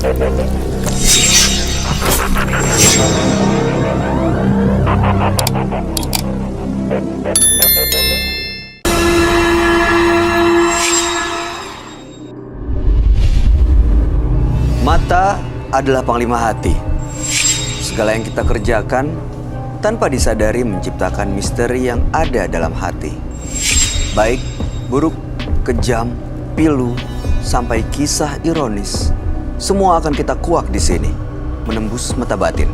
Mata adalah panglima hati. Segala yang kita kerjakan tanpa disadari menciptakan misteri yang ada dalam hati. Baik, buruk, kejam, pilu, sampai kisah ironis. Semua akan kita kuak di sini, menembus mata batin.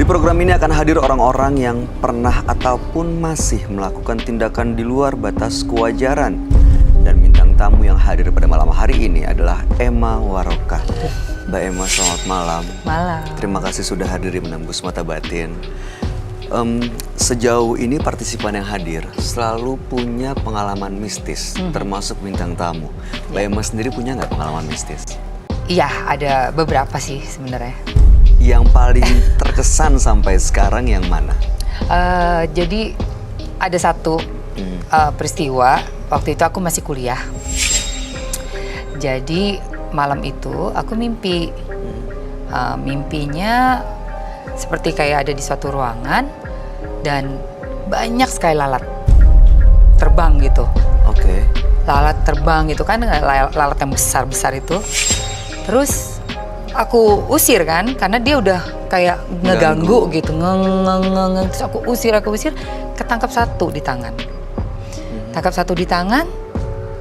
Di program ini akan hadir orang-orang yang pernah ataupun masih melakukan tindakan di luar batas kewajaran. Dan bintang tamu yang hadir pada malam hari ini adalah Emma Waroka. Mbak Emma, selamat malam. Malam. Terima kasih sudah hadir di Menembus Mata Batin. Sejauh ini partisipan yang hadir selalu punya pengalaman mistis, termasuk bintang tamu. Mbak Emma sendiri punya nggak pengalaman mistis? Iya, ada beberapa sih sebenarnya. Yang paling terkesan sampai sekarang yang mana? Jadi ada satu peristiwa. Waktu itu aku masih kuliah. Jadi malam itu aku mimpi. Mimpinya seperti kayak ada di suatu ruangan dan banyak sekali lalat terbang gitu. Oke. Lalat terbang gitu kan, lalat yang besar-besar itu. Terus aku usir kan, karena dia udah kayak ngeganggu gitu, terus aku usir, ketangkap satu di tangan. Tangkap satu di tangan,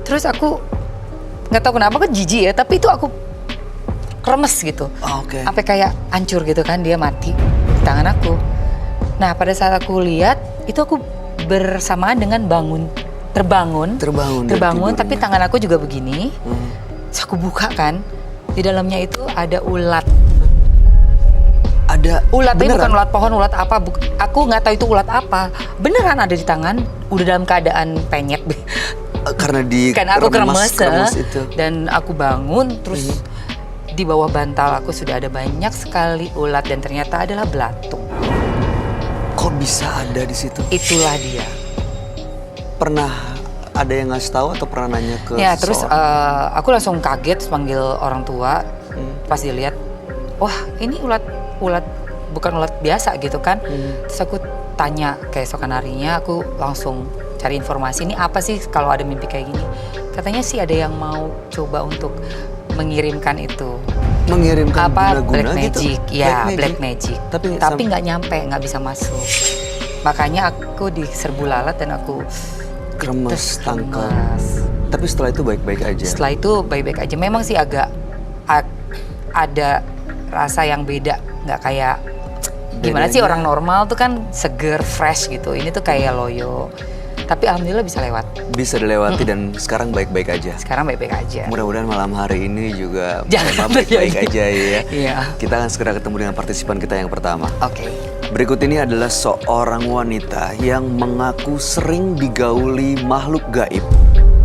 terus aku nggak tahu kenapa kan jijik ya, tapi itu aku kremes gitu. Oke. Sampai kayak hancur gitu kan, dia mati di tangan aku. Nah pada saat aku lihat, itu aku bersamaan dengan terbangun, tapi tangan aku juga begini. Terus aku buka kan, di dalamnya itu ada ulat. Ada ulat, tapi beneran? bukan ulat pohon, ulat apa? Aku nggak tahu itu ulat apa. Beneran ada di tangan, udah dalam keadaan penyet. Karena aku kremes itu. Dan aku bangun, terus di bawah bantal aku sudah ada banyak sekali ulat dan ternyata adalah belatung. Kok bisa ada di situ? Itulah dia. Pernah ada yang ngasih tahu atau pernah nanya ke Ya, terus seseorang? aku langsung kaget panggil orang tua. Pas dilihat, wah ini ulat bukan ulat biasa gitu kan. Terus aku tanya keesokan harinya, aku langsung cari informasi, ini apa sih kalau ada mimpi kayak gini. Katanya sih ada yang mau coba untuk mengirimkan itu. Mengirimkan apa guna-guna black gitu? magic, ya black magic. Tapi nggak nyampe, nggak bisa masuk. Makanya aku diserbu lalat dan aku kremes tangkap. Tapi setelah itu baik-baik aja? Setelah itu baik-baik aja. Memang sih agak ada rasa yang beda. Nggak kayak gimana sih orang normal tuh kan seger, fresh gitu. Ini tuh kayak loyo. Tapi alhamdulillah bisa lewat. Bisa dilewati dan sekarang baik-baik aja? Sekarang baik-baik aja. Mudah-mudahan malam hari ini juga baik-baik aja ya. Iya. Kita akan segera ketemu dengan partisipan kita yang pertama. Oke. Berikut ini adalah seorang wanita yang mengaku sering digauli makhluk gaib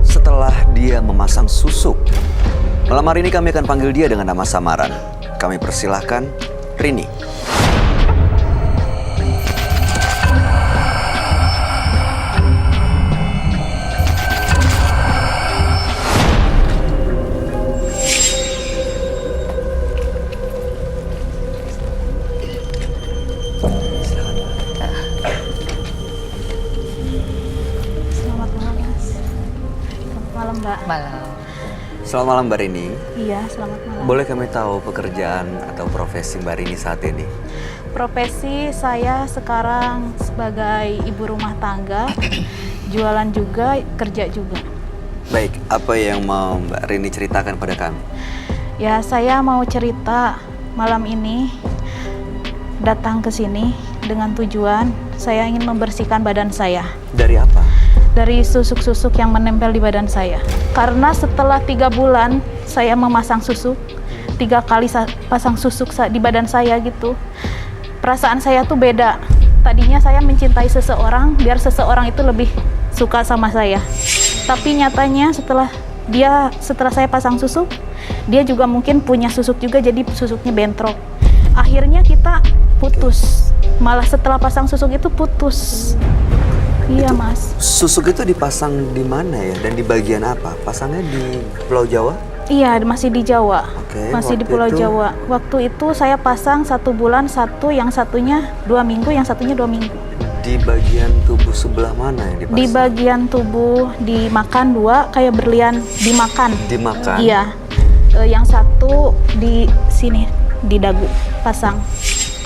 setelah dia memasang susuk. Malam hari ini kami akan panggil dia dengan nama samaran. Kami persilahkan Rini. Malam. Selamat malam Mbak Rini. Iya, selamat malam. Boleh kami tahu pekerjaan atau profesi Mbak Rini saat ini? Profesi saya sekarang sebagai ibu rumah tangga, jualan juga, kerja juga. Baik, apa yang mau Mbak Rini ceritakan pada kami? Ya, saya mau cerita malam ini datang ke sini dengan tujuan saya ingin membersihkan badan saya. Dari apa? Dari susuk-susuk yang menempel di badan saya. Karena setelah 3 bulan saya memasang susuk, 3 kali pasang susuk di badan saya gitu, perasaan saya tuh beda. Tadinya saya mencintai seseorang biar seseorang itu lebih suka sama saya. Tapi nyatanya setelah saya pasang susuk, dia juga mungkin punya susuk juga, jadi susuknya bentrok. Akhirnya kita putus. Malah setelah pasang susuk itu putus. Iya, Mas. Susuk itu dipasang di mana ya? Dan di bagian apa? Pasangnya di Pulau Jawa? Iya, masih di Jawa. Oke, Masih di waktu Pulau itu- Jawa. Waktu itu saya pasang 1 bulan, yang satunya 2 minggu, yang satunya 2 minggu. Di bagian tubuh sebelah mana yang dipasang? Di bagian tubuh dimakan 2, kayak berlian dimakan. Dimakan? Iya. Yang satu di sini, di dagu pasang.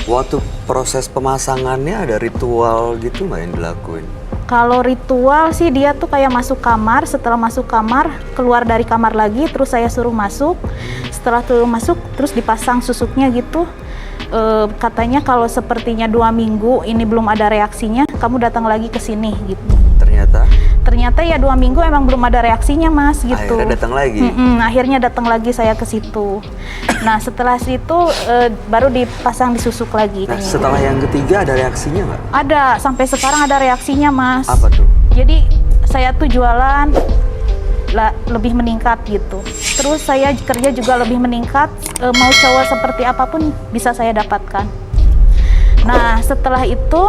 Waktu proses pemasangannya ada ritual gitu nggak yang dilakuin? Kalau ritual sih dia tuh kayak masuk kamar, setelah masuk kamar, keluar dari kamar lagi, terus saya suruh masuk. Setelah suruh masuk, terus dipasang susuknya gitu. Katanya kalau sepertinya 2 minggu ini belum ada reaksinya, kamu datang lagi ke sini gitu. Ternyata ya 2 minggu emang belum ada reaksinya Mas gitu. Akhirnya datang lagi? Akhirnya datang lagi saya ke situ. Nah setelah situ baru dipasang disusuk lagi. Nah kayaknya. setelah yang ketiga ada reaksinya nggak? Ada, sampai sekarang ada reaksinya Mas. Apa tuh? Jadi saya tuh jualan lebih meningkat gitu. Terus saya kerja juga lebih meningkat, mau cowok seperti apapun bisa saya dapatkan. Nah setelah itu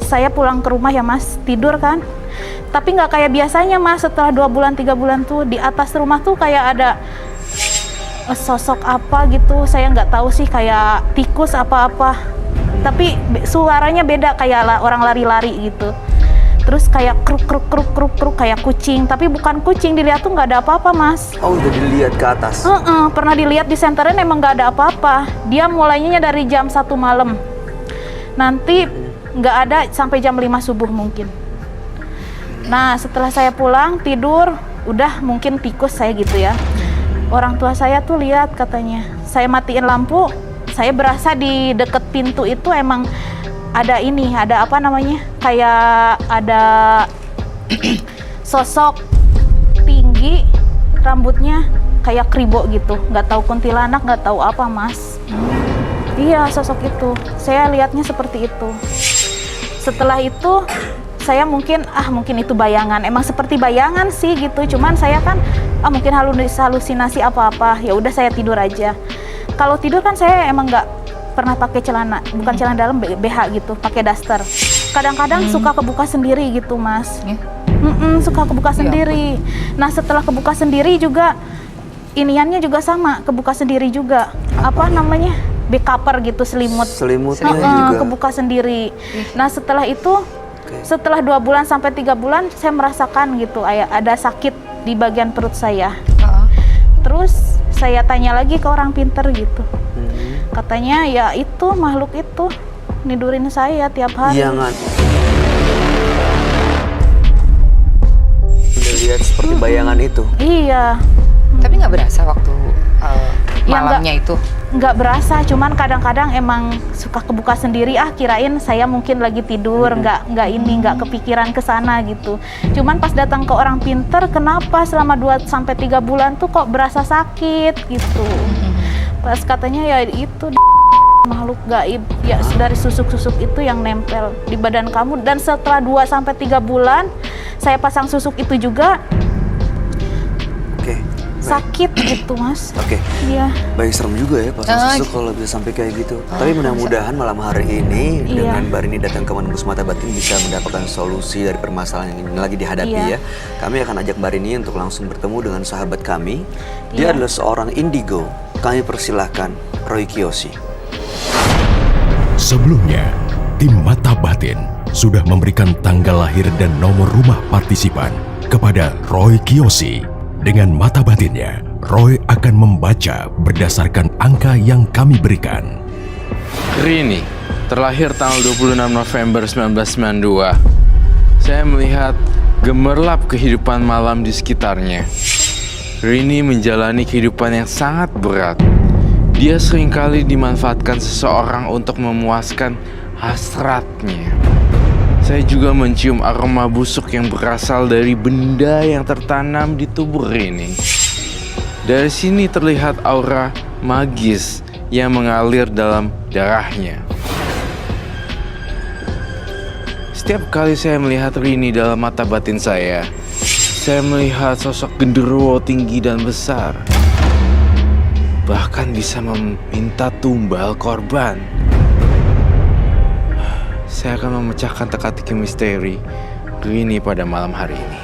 saya pulang ke rumah ya Mas, tidur kan. Tapi nggak kayak biasanya Mas, setelah 2 bulan 3 bulan tuh di atas rumah tuh kayak ada sosok apa gitu, saya nggak tahu sih, kayak tikus apa-apa. Tapi suaranya beda, kayak orang lari-lari gitu. Terus kayak kruk kruk kruk kruk kruk kayak kucing, tapi bukan kucing, dilihat tuh nggak ada apa-apa Mas. Oh udah dilihat ke atas? Pernah dilihat di senterin emang nggak ada apa-apa. Dia mulainya dari jam 1 malam, nanti nggak ada sampai jam 5 subuh mungkin. Nah setelah saya pulang tidur, udah mungkin tikus saya gitu ya. Orang tua saya tuh lihat katanya, saya matiin lampu, saya berasa di deket pintu itu emang ada ini, ada apa namanya, kayak ada sosok tinggi, rambutnya kayak kribo gitu, nggak tahu kuntilanak, nggak tahu apa Mas. Iya sosok itu, saya lihatnya seperti itu. Setelah itu saya mungkin itu bayangan, emang seperti bayangan sih gitu, cuman saya kan mungkin halusinasi apa-apa, ya udah saya tidur aja. Kalau tidur kan saya emang nggak pernah pakai celana, bukan celana dalam, BH gitu, pakai daster. Kadang-kadang suka kebuka sendiri gitu Mas. Suka kebuka sendiri. Nah setelah kebuka sendiri juga iniannya juga sama, kebuka sendiri juga. Apa namanya? Backcover gitu, selimutnya juga kebuka sendiri. Nah setelah itu, setelah 2 bulan sampai 3 bulan saya merasakan gitu, ada sakit di bagian perut saya. Terus saya tanya lagi ke orang pinter gitu. Katanya ya itu makhluk itu nidurin saya tiap hari. Jangan. Udah lihat seperti bayangan itu? Iya. Tapi nggak berasa waktu Ya, malamnya itu? Nggak berasa, cuman kadang-kadang emang suka kebuka sendiri. Kirain saya mungkin lagi tidur, nggak kepikiran ke sana gitu. Cuman pas datang ke orang pinter, kenapa selama 2 sampai 3 bulan tuh kok berasa sakit gitu. Pas katanya ya itu makhluk gaib ya, dari susuk-susuk itu yang nempel di badan kamu. Dan setelah 2 sampai 3 bulan saya pasang susuk itu juga sakit gitu Mas. Iya. Baik, serem juga ya pasang susuk kalau bisa sampai kayak gitu. Tapi mudah-mudahan malam hari ini dengan Mbak Rini datang ke Menembus Mata Batin bisa mendapatkan solusi dari permasalahan yang lagi dihadapi ya. Kami akan ajak Mbak Rini untuk langsung bertemu dengan sahabat kami. Dia adalah seorang indigo. Kami persilahkan Roy Kiyoshi. Sebelumnya, tim Mata Batin sudah memberikan tanggal lahir dan nomor rumah partisipan kepada Roy Kiyoshi. Dengan mata batinnya, Roy akan membaca berdasarkan angka yang kami berikan. Rini, terlahir tanggal 26 November 1992. Saya melihat gemerlap kehidupan malam di sekitarnya. Rini menjalani kehidupan yang sangat berat. Dia seringkali dimanfaatkan seseorang untuk memuaskan hasratnya. Saya juga mencium aroma busuk yang berasal dari benda yang tertanam di tubuh Rini. Dari sini terlihat aura magis yang mengalir dalam darahnya. Setiap kali saya melihat Rini dalam mata batin saya melihat sosok genderuwo tinggi dan besar. Bahkan bisa meminta tumbal korban. Saya akan memecahkan teka-teki misteri Rini pada malam hari ini.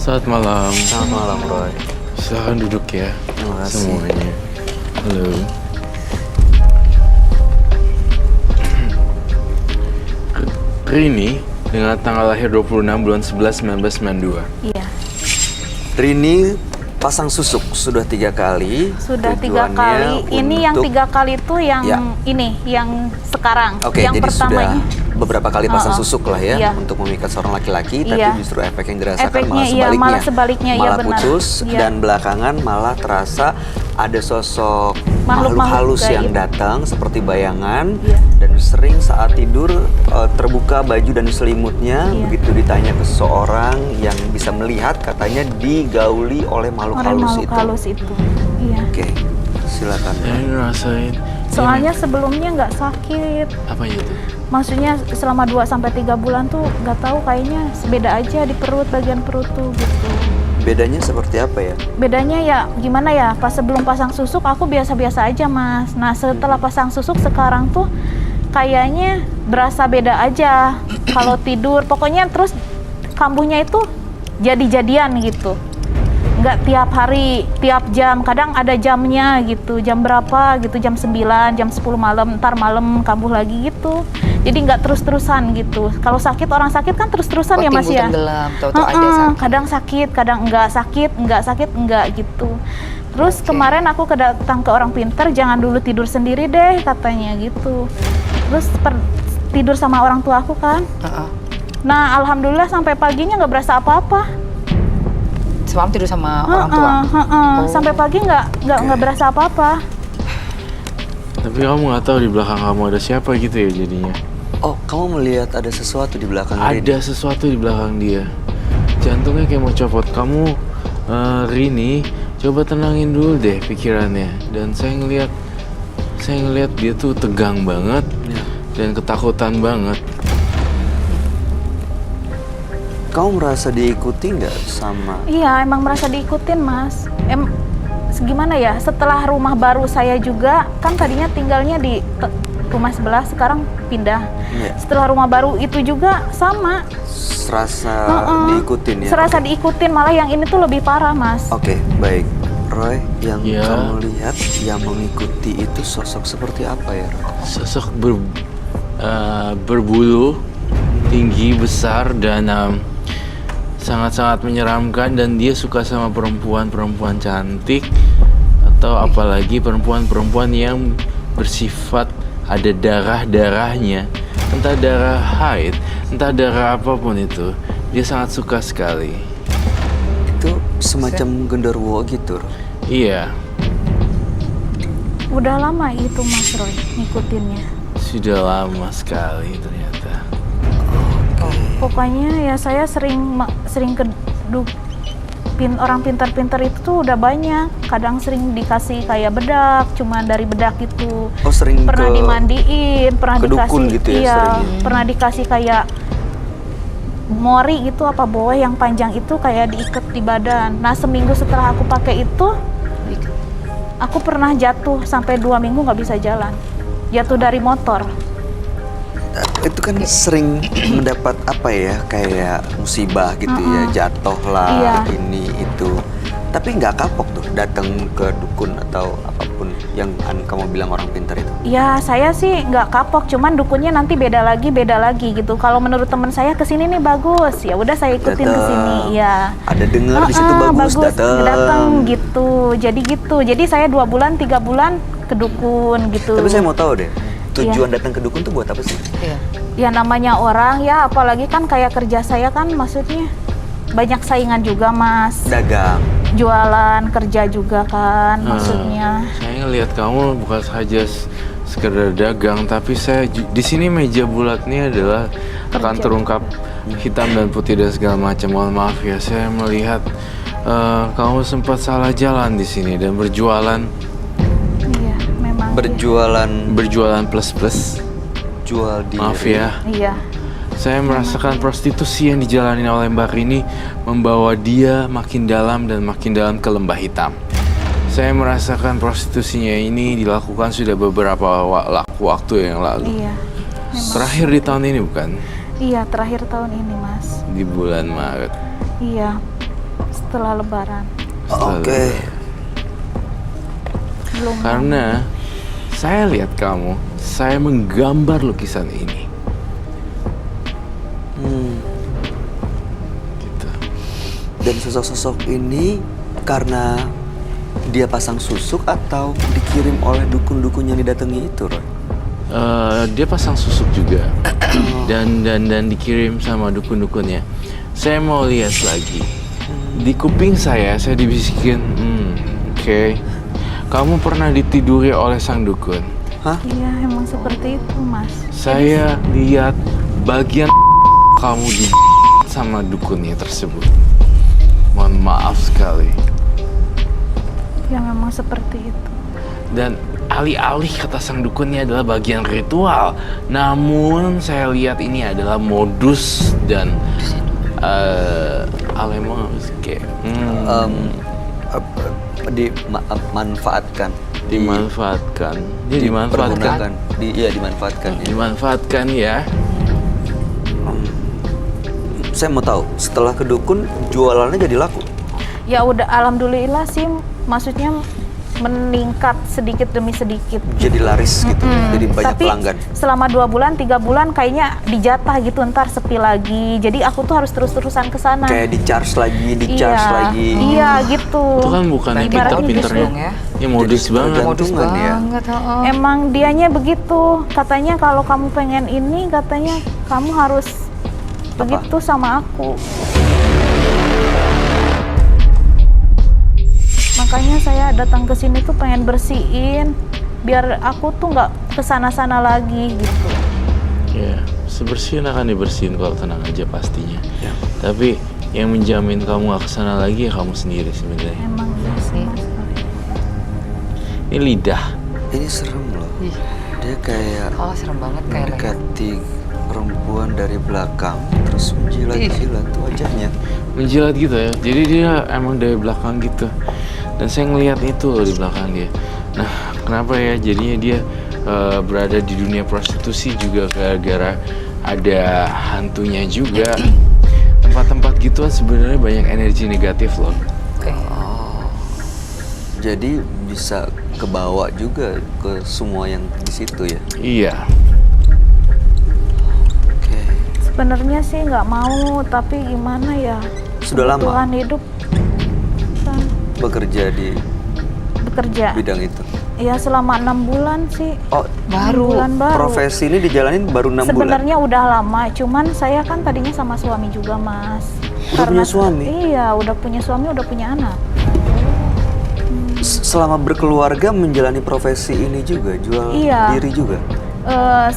Selamat malam. Selamat malam, Roy. Silahkan duduk ya. Terima kasih. Semuanya. Halo. Rini dengan tanggal lahir 26 bulan 11 1992. Iya. Rini pasang susuk sudah 3 kali. Sudah 3 Tujuannya kali. Ini yang untuk- 3 kali itu yang Ya. ini, yang sekarang. Oke, yang jadi pertamanya. sudah beberapa kali pasang susuk lah ya Iya. untuk memikat seorang laki-laki, tapi Iya. justru efek yang dirasakan Efeknya, malah iya, sebaliknya. malah sebaliknya, iya, Malah benar. putus Iya. dan belakangan malah terasa ada sosok Makhluk makhluk halus gaib. yang datang seperti bayangan Iya. dan sering saat tidur terbuka baju dan selimutnya Iya. begitu ditanya ke seseorang yang bisa melihat katanya digauli oleh makhluk Orang halus makhluk itu. halus itu. Iya. Oke, silakan. Saya ngerasain. Soalnya sebelumnya nggak sakit. Apa itu? Maksudnya selama 2-3 bulan tuh nggak tahu kayaknya beda aja di perut, bagian perut tuh gitu. Bedanya seperti apa ya? Bedanya ya gimana ya, pas sebelum pasang susuk aku biasa-biasa aja Mas. Nah setelah pasang susuk sekarang tuh kayaknya berasa beda aja. Kalau tidur pokoknya terus kambuhnya itu jadi-jadian gitu. Nggak tiap hari, tiap jam, kadang ada jamnya gitu, jam berapa gitu, jam 9, jam 10 malam, ntar malam kambuh lagi gitu. Jadi nggak terus-terusan gitu. Kalau sakit, orang sakit kan terus-terusan ya Mas timbul ya. tenggelam, tahu-tahu ada sakit. Kadang sakit, kadang enggak sakit enggak gitu. Terus Oke. kemarin aku datang ke orang pintar, jangan dulu tidur sendiri deh katanya gitu. Terus tidur sama orang tua aku kan. Heeh. Nah alhamdulillah sampai paginya nggak berasa apa-apa. Semalam tidur sama orang tua. Oh. Sampai pagi nggak berasa apa-apa. Tapi kamu nggak tahu di belakang kamu ada siapa gitu ya jadinya. Oh, kamu melihat ada sesuatu di belakang Rini? Ada sesuatu di belakang dia. Jantungnya kayak mau copot. Kamu, Rini, coba tenangin dulu deh pikirannya. Dan saya ngelihat dia tuh tegang banget Ya. dan ketakutan banget. Kamu merasa diikuti nggak sama? Iya emang merasa diikutin Mas. Gimana ya, setelah rumah baru saya juga, kan tadinya tinggalnya di rumah sebelah, sekarang pindah. Iya. Setelah rumah baru itu juga sama. Serasa diikutin ya? Serasa diikutin, malah yang ini tuh lebih parah Mas. Oke, baik. Roy, yang Ya. kamu lihat yang mengikuti itu sosok seperti apa ya, Roy? Sosok berbulu, tinggi, besar, dan sangat-sangat menyeramkan. Dan dia suka sama perempuan-perempuan cantik, atau apalagi perempuan-perempuan yang bersifat ada darah-darahnya. Entah darah haid, entah darah apapun itu. Dia sangat suka sekali. Itu semacam genderuwo gitu, Roy. Iya, Udah lama itu Mas Roy ngikutinnya. sudah lama sekali ternyata. Pokoknya ya saya sering ke orang pintar-pintar itu tuh udah banyak. Kadang sering dikasih kayak bedak, cuman dari bedak itu. Oh, sering Pernah ke dimandiin, pernah ke dikasih dukun gitu ya, iya, seringnya. pernah dikasih kayak mori gitu apa boa yang panjang itu kayak diikat di badan. Nah, seminggu setelah aku pakai itu, aku pernah jatuh sampai 2 minggu nggak bisa jalan. Jatuh dari motor. itu kan sering mendapat apa ya, kayak musibah gitu ya, jatuh lah, Iya. ini itu. Tapi nggak kapok tuh datang ke dukun atau apapun yang kamu bilang orang pintar itu. Ya saya sih nggak kapok, cuman dukunnya nanti beda lagi gitu. Kalau menurut teman saya kesini nih bagus, ya udah saya ikutin Datang. kesini. Ya. Ada dengar di situ bagus, datang. datang gitu. Jadi saya 2 bulan 3 bulan ke dukun gitu. Tapi saya mau tahu deh, tujuan datang ke dukun tuh buat apa sih? Iya. Ya namanya orang ya, apalagi kan kayak kerja saya kan maksudnya banyak saingan juga Mas. Dagang. Jualan, kerja juga kan maksudnya. Saya ngelihat kamu bukan saja sekedar dagang, tapi di sini meja bulatnya adalah akan terungkap hitam dan putih dan segala macam. Mohon maaf ya, saya melihat kamu sempat salah jalan di sini dan berjualan Iya, memang. Berjualan plus. jual diri. Maaf ya, Iya. saya merasakan prostitusi yang dijalani oleh Mbak Rini membawa dia makin dalam dan makin dalam ke lembah hitam. Saya merasakan prostitusinya ini dilakukan sudah beberapa waktu yang lalu. Iya. Memang. Terakhir di tahun ini bukan? Iya, terakhir tahun ini Mas. Di bulan Maret. Iya. setelah Lebaran. Oke. Belum. Karena saya lihat kamu, saya menggambar lukisan ini. Gitu. Dan sosok-sosok ini karena dia pasang susuk atau dikirim oleh dukun-dukun yang didatangi itu, Roy? Dia pasang susuk juga dan dikirim sama dukun-dukunnya. Saya mau lihat lagi. Di kuping saya dibisikin, oke. Kamu pernah ditiduri oleh sang dukun. Hah? Iya, emang seperti itu, Mas. Saya lihat bagian kamu di sama dukunnya tersebut. Mohon maaf sekali. Ya memang seperti itu. Dan alih-alih kata sang dukunnya adalah bagian ritual, namun saya lihat ini adalah modus dan kayak Dimanfaatkan. dimanfaatkan. Dia Dipergunakan. dimanfaatkan. Iya, dimanfaatkan. Ya. Dimanfaatkan ya. Saya mau tahu, setelah ke dukun, jualannya jadi laku? Ya udah, alhamdulillah sih, maksudnya meningkat sedikit demi sedikit. Jadi laris gitu, jadi banyak Tapi pelanggan. selama 2 bulan, 3 bulan kayaknya dijatah gitu, ntar sepi lagi. Jadi aku tuh harus terus-terusan ke sana. Kayak di-charge lagi. Iya gitu. Itu kan bukan Berarti kita modus pinternya. dong ya. Ya modus Jadi banget. Modus Gantungan ya? banget, heeh. Emang dianya begitu. Katanya kalau kamu pengen ini, katanya kamu harus begitu sama aku. Makanya saya datang ke sini tuh pengen bersihin biar aku tuh nggak kesana-sana lagi gitu. Ya, sebersihin akan dibersihin kalau tenang aja pastinya. Ya. Tapi yang menjamin kamu gak kesana lagi ya kamu sendiri sebenarnya. Emang iya sih, Mas. Ini lidah. Ini serem loh. Ih. Dia kayak Oh, serem banget kayak mendekati perempuan dari belakang, terus menjilat-jilat tuh wajahnya. Menjilat gitu ya. Jadi dia emang dari belakang gitu. Dan saya ngelihat itu loh di belakang dia. Nah, kenapa ya jadinya dia berada di dunia prostitusi juga gara-gara ada hantunya juga. Tempat-tempat gituan sebenarnya banyak energi negatif loh. Oke. Jadi bisa kebawa juga ke semua yang di situ ya. Iya. Oke. Sebenarnya sih nggak mau, tapi gimana ya? Sudah lama? Kebutuhan hidup kan Bekerja di bekerja. bidang itu. Ya selama 6 bulan sih. Oh, 6 bulan baru. profesi ini dijalanin baru 6 bulan. Sebenarnya udah lama, cuman saya kan tadinya sama suami juga, Mas. Udah punya suami? Iya, udah punya suami, udah punya anak. Selama berkeluarga menjalani profesi ini juga, jual Iya. diri juga.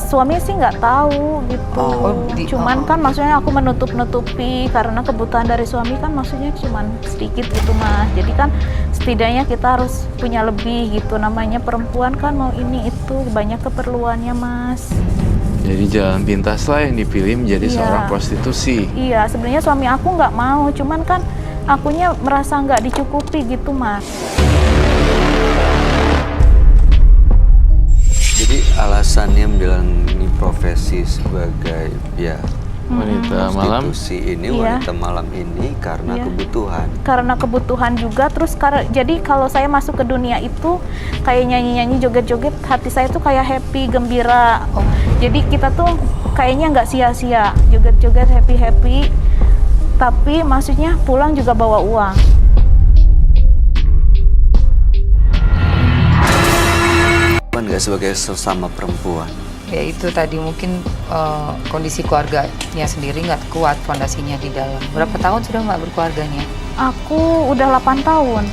Suami sih nggak tahu gitu. Cuman kan maksudnya aku menutup-nutupi karena kebutuhan dari suami kan maksudnya cuman sedikit gitu, Mas. Jadi kan setidaknya kita harus punya lebih gitu. Namanya perempuan kan mau ini itu banyak keperluannya, Mas. Jadi jalan pintas lah yang dipilih menjadi Iya. seorang prostitusi. Iya, sebenarnya suami aku nggak mau, cuman kan akunya merasa nggak dicukupi gitu, Mas. Jadi alasannya menjalani profesi sebagai Wanita malam. prostitusi ini, Iya. wanita malam ini karena Iya. kebutuhan. Karena kebutuhan juga, terus jadi kalau saya masuk ke dunia itu kayak nyanyi-nyanyi, joget-joget, hati saya tuh kayak happy, gembira. Jadi kita tuh kayaknya nggak sia-sia, joget-joget, happy-happy, tapi maksudnya pulang juga bawa uang. Nggak sebagai sesama perempuan. Ya itu tadi mungkin kondisi keluarganya sendiri nggak kuat fondasinya di dalam. Berapa tahun sudah Mbak berkeluarganya? Aku udah 8 tahun,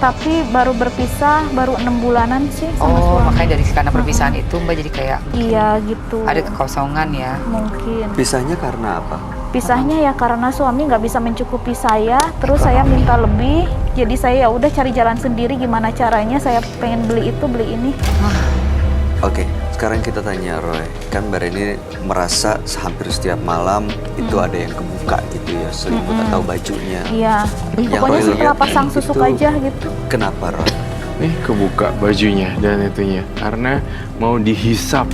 tapi baru berpisah baru 6 bulanan sih sama Oh, suami. makanya dari karena perpisahan itu Mbak jadi kayak Iya gitu. ada kekosongan ya. Mungkin. Pisahnya karena apa? Pisahnya ya karena suami nggak bisa mencukupi saya, terus saya minta lebih, jadi saya ya udah cari jalan sendiri gimana caranya, saya pengen beli itu beli ini. Oke, sekarang kita tanya Roy. Kan Mbak Reni merasa hampir setiap malam itu ada yang kebuka gitu ya, selimut atau bajunya. Iya, Yang pokoknya Roy setelah lihat pasang susuk itu aja gitu. Kenapa Roy? Nih kebuka bajunya dan itunya karena mau dihisap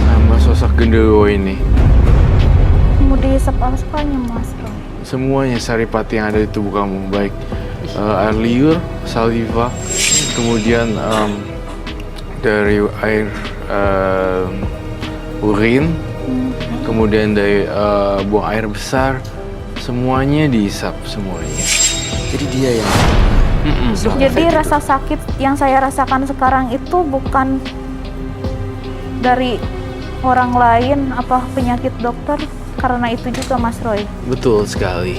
sama sosok genderuwo ini. Mau dihisap apanya, Mas Roy? semuanya saripati yang ada di tubuh kamu, baik air liur, saliva, kemudian dari air urin, kemudian dari buang air besar, semuanya dihisap semuanya. Jadi dia yang Jadi rasa sakit yang saya rasakan sekarang itu bukan dari orang lain apa penyakit dokter, karena itu juga Mas Roy. Betul sekali.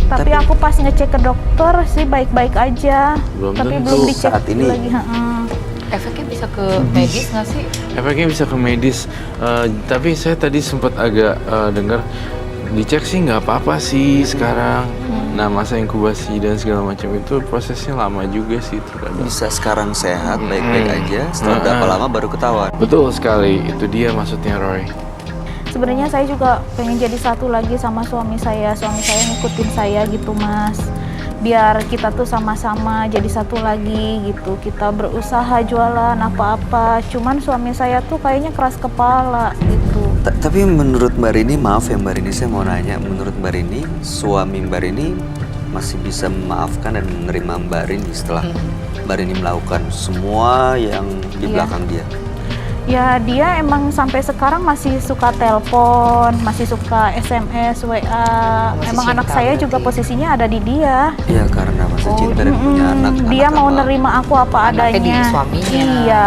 Tapi aku pas ngecek ke dokter sih baik-baik aja. Belum tapi tentu belum dicek saat ini. lagi. Efeknya bisa ke medis nggak sih? Efeknya bisa ke medis, tapi saya tadi sempat agak dengar dicek sih nggak apa-apa sih sekarang. Nah, masa inkubasi dan segala macam itu prosesnya lama juga sih terkadang. bisa sekarang sehat, baik-baik aja. Setelah berapa lama baru ketahuan. Betul sekali, itu dia maksudnya Roy. Sebenarnya saya juga pengen jadi satu lagi sama suami saya. Suami saya ngikutin saya gitu Mas. Biar kita tuh sama-sama jadi satu lagi gitu. Kita berusaha jualan apa-apa. Cuman suami saya tuh kayaknya keras kepala gitu. Tapi menurut Mbak Rini, maaf ya Mbak Rini, saya mau nanya, menurut Mbak Rini, suami Mbak Rini masih bisa memaafkan dan menerima Mbak Rini setelah Mbak Rini melakukan semua yang di Iya. belakang dia? Ya dia emang sampai sekarang masih suka telepon, masih suka SMS, WA. Masih Emang anak cinta saya berarti. juga posisinya ada di dia. Iya, karena masih cinta dan punya anak. Dia anak mau sama- nerima aku apa Anaknya di adanya. suaminya. Iya.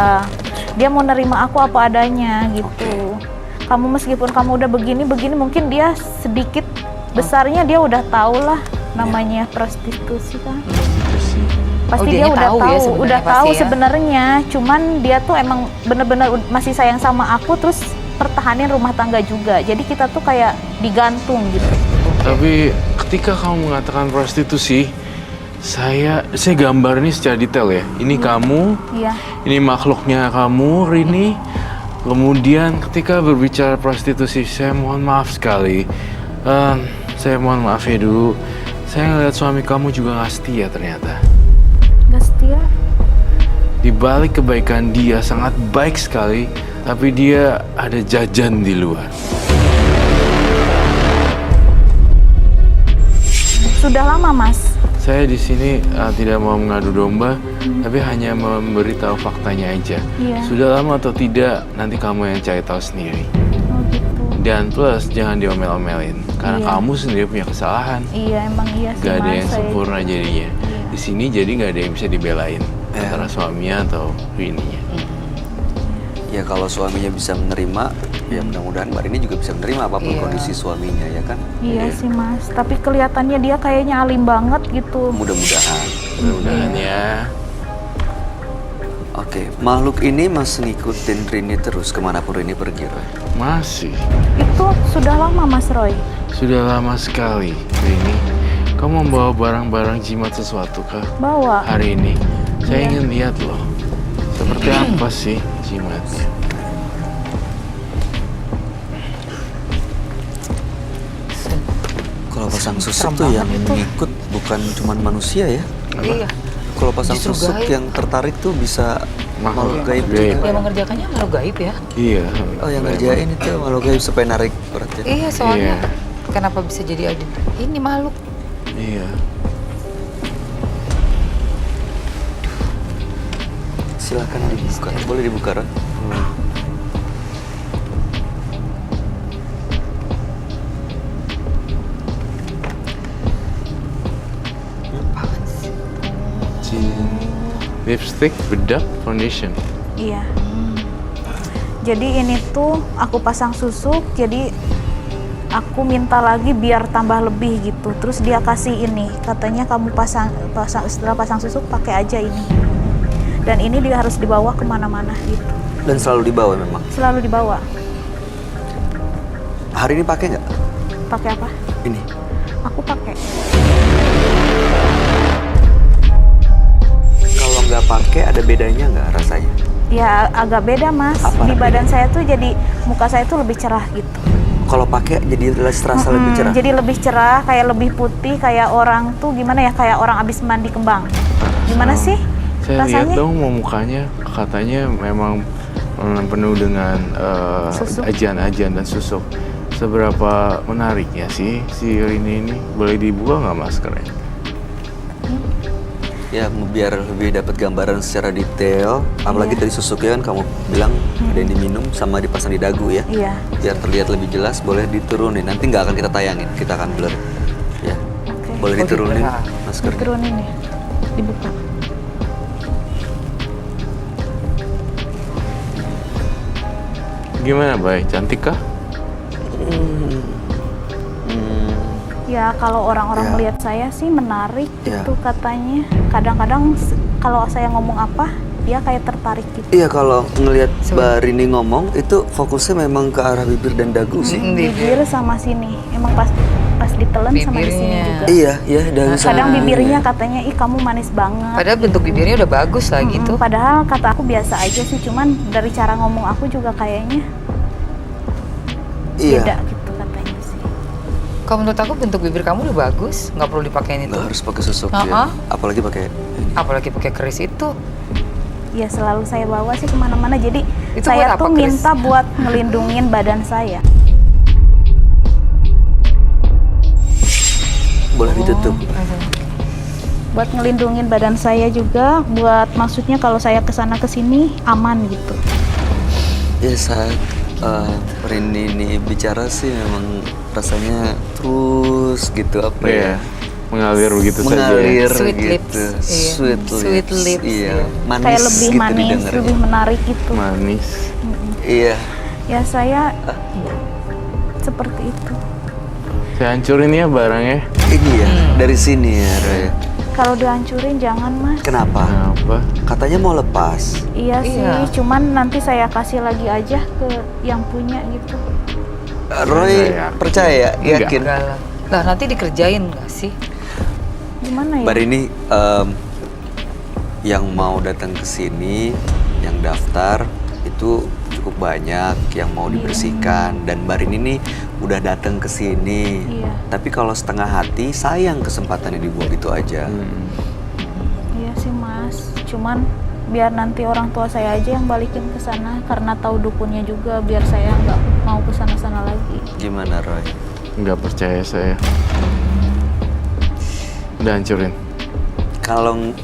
Dia mau nerima aku apa adanya gitu. Kamu meskipun kamu udah begini mungkin dia sedikit besarnya dia udah tahu lah namanya prostitusi kan. Pasti dia dianya udah tahu ya tahu, sebenarnya udah pasti tahu ya. sebenarnya. Cuman dia tuh emang bener-bener masih sayang sama aku, terus pertahanin rumah tangga juga. Jadi kita tuh kayak digantung gitu. Tapi ketika kamu mengatakan prostitusi, saya gambar ini secara detail ya. Ini kamu, Iya. ini makhluknya kamu, Rini. Kemudian ketika berbicara prostitusi, saya mohon maaf sekali. Saya mohon maaf ya dulu. Saya ngeliat suami kamu juga nggak setia ternyata. Gak setia. Di balik kebaikan dia sangat baik sekali, tapi dia ada jajan di luar. Sudah lama Mas. Saya di sini tidak mau mengadu domba, tapi hanya memberitahu faktanya aja. Iya. Sudah lama atau tidak, nanti kamu yang cari tahu sendiri. Oh gitu. Dan plus jangan diomel-omelin, karena Iya. kamu sendiri punya kesalahan. Iya emang iya sih Gak ada Mas. yang Saya- sempurna jadinya. Di sini jadi nggak ada yang bisa dibelain antara suaminya atau Rininya. Ya kalau suaminya bisa menerima, ya mudah-mudahan Mbak Rini juga bisa menerima apapun Iya. kondisi suaminya, ya kan? Iya sih Mas. Tapi kelihatannya dia kayaknya alim banget gitu. Mudah-mudahan. Mudah-mudahan ya. Oke, makhluk ini masih ngikutin Rini terus kemanapun Rini pergi, Roy. Masih. Itu sudah lama Mas Roy. Sudah lama sekali, Rini. Kamu membawa barang-barang jimat sesuatu kah? Bawa. Hari ini saya Iya. ingin lihat loh, seperti apa sih jimatnya. Kalau pasang susuk Serem tuh yang banget itu. ngikut bukan cuman manusia ya. Iya. Kalau pasang Justru susuk gaib. yang tertarik tuh bisa makhluk gaib gaib. juga. Yang mengerjakannya makhluk gaib ya. Iya. Oh, yang ngerjain itu makhluk gaib supaya narik perhatian. Iya soalnya. Iya. Kenapa bisa jadi ada ini makhluk? Iya. Silakan dibuka. Boleh dibuka, Roy? Lipstick, bedak, foundation. Iya. Jadi ini tuh aku pasang susuk, jadi aku minta lagi biar tambah lebih gitu. Terus dia kasih ini, katanya kamu pasang setelah pasang susuk pakai aja ini. Dan ini dia harus dibawa kemana-mana gitu. Dan selalu dibawa memang. Selalu dibawa. Hari ini pakai nggak? Pakai apa? Ini. Aku pakai. Kalau nggak pakai ada bedanya nggak rasanya? Ya agak beda Mas. Apa Di bedanya? badan saya tuh jadi muka saya tuh lebih cerah gitu. Kalau pakai jadi terasa lebih cerah. Jadi lebih cerah, kayak lebih putih, kayak orang tuh gimana ya, kayak orang abis mandi kembang. Gimana sih Saya rasanya? lihat dong mau mukanya, katanya memang penuh dengan Susuk. ajian-ajian dan susuk. seberapa menarik ya sih si Rini ini? Boleh dibuka nggak maskernya? Ya, biar lebih dapat gambaran secara detail. Apalagi tadi susuknya kan kamu bilang ada yang diminum sama dipasang di dagu ya. Iya. Biar terlihat lebih jelas, boleh diturunin. Nanti nggak akan kita tayangin, kita akan blur. Ya, Oke. boleh diturunin Ah. maskernya. Turunin ya. Dibuka. Gimana, Bay? Cantik kah? Ya kalau orang-orang Ya. melihat saya sih menarik Ya. gitu katanya. Kadang-kadang kalau saya ngomong apa, dia kayak tertarik gitu. Iya, kalau ngelihat Mbak Rini ngomong itu fokusnya memang ke arah bibir dan dagu sih. Bibir sama sini. Emang pas ditelan sama di sini Bibirnya. juga. Iya, iya, dagu sama Kadang bibirnya. bibirnya katanya, ih kamu manis banget. Padahal bentuk bibirnya udah bagus lah gitu. Padahal kata aku biasa aja sih, cuman dari cara ngomong aku juga kayaknya Iya. beda gitu katanya sih. Kalau menurut aku bentuk bibir kamu udah bagus, nggak perlu dipakein itu. Nggak harus pakai susuk ya. Uh-uh. Apalagi pakai ini. Apalagi pakai keris itu. Ya selalu saya bawa sih kemana-mana, jadi Itu saya buat apa, tuh Chris? minta buat ngelindungin badan saya. Boleh ditutup. Buat ngelindungin badan saya juga, buat maksudnya kalau saya kesana kesini aman gitu. Ya, saat Rini ini bicara sih memang rasanya terus gitu apa ya? Mengalir begitu Mengalir saja. Sweet gitu. lips, iya. Sweet lips. Sweet lips, Iya. iya. Manis Kayak lebih gitu manis, didengarnya. lebih menarik gitu. Manis. Iya. Ya saya seperti itu. Saya hancurin ya barangnya. Ini ya, dari sini ya, Roy. Kalau dihancurin jangan mas. Kenapa? Kenapa? Katanya mau lepas. Iya Iya. sih, cuman nanti saya kasih lagi aja ke yang punya gitu. Roy Nggak yakin. percaya, Enggak. yakin. Enggak lah. Lah nanti dikerjain nggak sih? Gimana ya? Mbak Rini yang mau datang ke sini, yang daftar itu cukup banyak yang mau dibersihkan dan Mbak Rini nih udah datang ke sini. Iya. Tapi kalau setengah hati sayang kesempatannya dibuang gitu aja. Iya sih mas, cuman biar nanti orang tua saya aja yang balikin ke sana karena tahu dukunnya juga, biar saya nggak mau ke sana-sana lagi. Gimana Roy? Nggak percaya saya. Udah hancurin.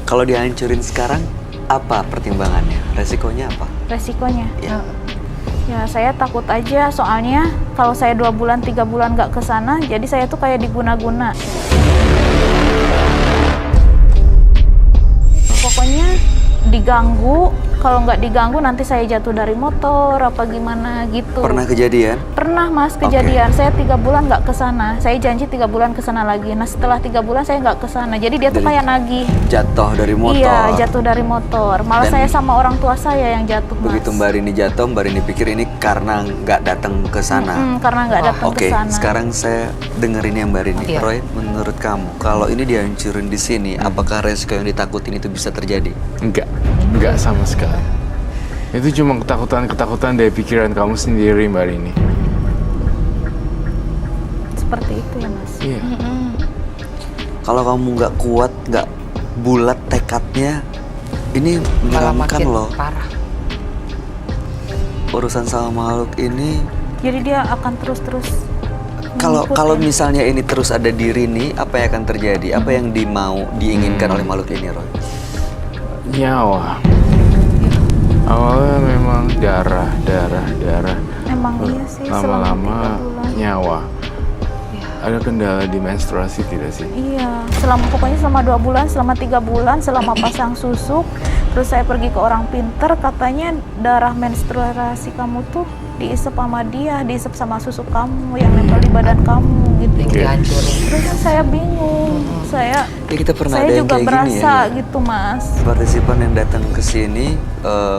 Kalau dihancurin sekarang apa pertimbangannya? Resikonya apa? Resikonya? Ya. Ya saya takut aja, soalnya kalau saya 2 bulan 3 bulan nggak ke sana, jadi saya tuh kayak diguna-guna. Pokoknya diganggu, kalau nggak diganggu nanti saya jatuh dari motor apa gimana gitu. Pernah kejadian? Pernah mas kejadian, saya 3 bulan nggak ke sana, saya janji 3 bulan ke sana lagi. Nah setelah 3 bulan saya nggak ke sana, jadi dia tuh Dari- kayak nagih. Jatuh dari motor. Iya jatuh dari motor, malah Dan saya sama orang tua saya yang jatuh mas. Begitu Mbak Rini jatuh, Mbak Rini pikir ini karena nggak datang ke sana. Karena nggak datang Oke, ke sana. sekarang saya dengerin yang Mbak Rini. Iya. Roy, menurut kamu, kalau ini dihancurin di sini, apakah resiko yang ditakutin itu bisa terjadi? Enggak sama sekali. Itu cuma ketakutan-ketakutan dari pikiran kamu sendiri, Mbak Rini. Seperti itu ya mas. Iya. Kalau kamu nggak kuat, nggak bulat tekadnya, ini Malah menyeramkan makin loh. parah. Urusan sama makhluk ini, Jadi dia akan terus-terus. kalau mengikut kalau ya. misalnya ini terus ada di Rini, apa yang akan terjadi? Apa yang diinginkan oleh makhluk ini, Roy? Nyawa. Awalnya memang darah. Emang iya sih Lama-lama selama 3 bulan. nyawa. Ada kendala di menstruasi tidak sih? Iya, pokoknya selama 2 bulan, selama 3 bulan, selama pasang susuk, terus saya pergi ke orang pinter, katanya darah menstruasi kamu tuh diisep sama dia, diisep sama susuk kamu yang nempel di badan kamu gitu. Yang dihancurin. Terus saya bingung, saya Ya, kita pernah saya ada yang juga kayak berasa gini ya. gitu mas. Partisipan yang datang ke sini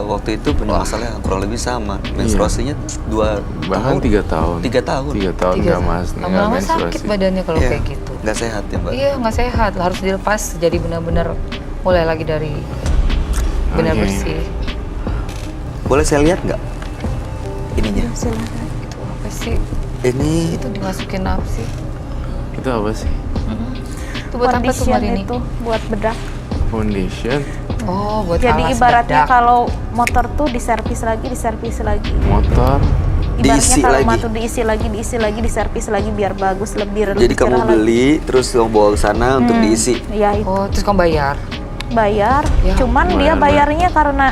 waktu itu punya masalah yang kurang lebih sama. Menstruasinya 2 Bahkan 3 tahun. 3 tahun. 3 tahun nggak mas, nggak Lama-lama menstruasi. sakit badannya kalau Iya, kayak gitu. nggak sehat ya Mbak. Iya nggak sehat, harus dilepas jadi benar-benar mulai lagi dari benar Oke. bersih. Boleh saya lihat nggak ininya? Silakan. Itu apa sih? Ini Itu dimasukin apa sih? Itu apa sih? Itu buat apa tuh Foundation Mbak Rini? itu buat bedak. Foundation, Oh buat Jadi alas ibaratnya bedak. kalau motor tuh diservis lagi, motor, Diisi kalau lagi? rumah tuh diisi lagi, diservis lagi biar bagus, lebih Jadi kamu cerah beli, terus kamu bawa ke sana untuk lagi. diisi. Ya itu Oh, terus kamu bayar? bayar. Ya, Cuman dia gimana? bayarnya karena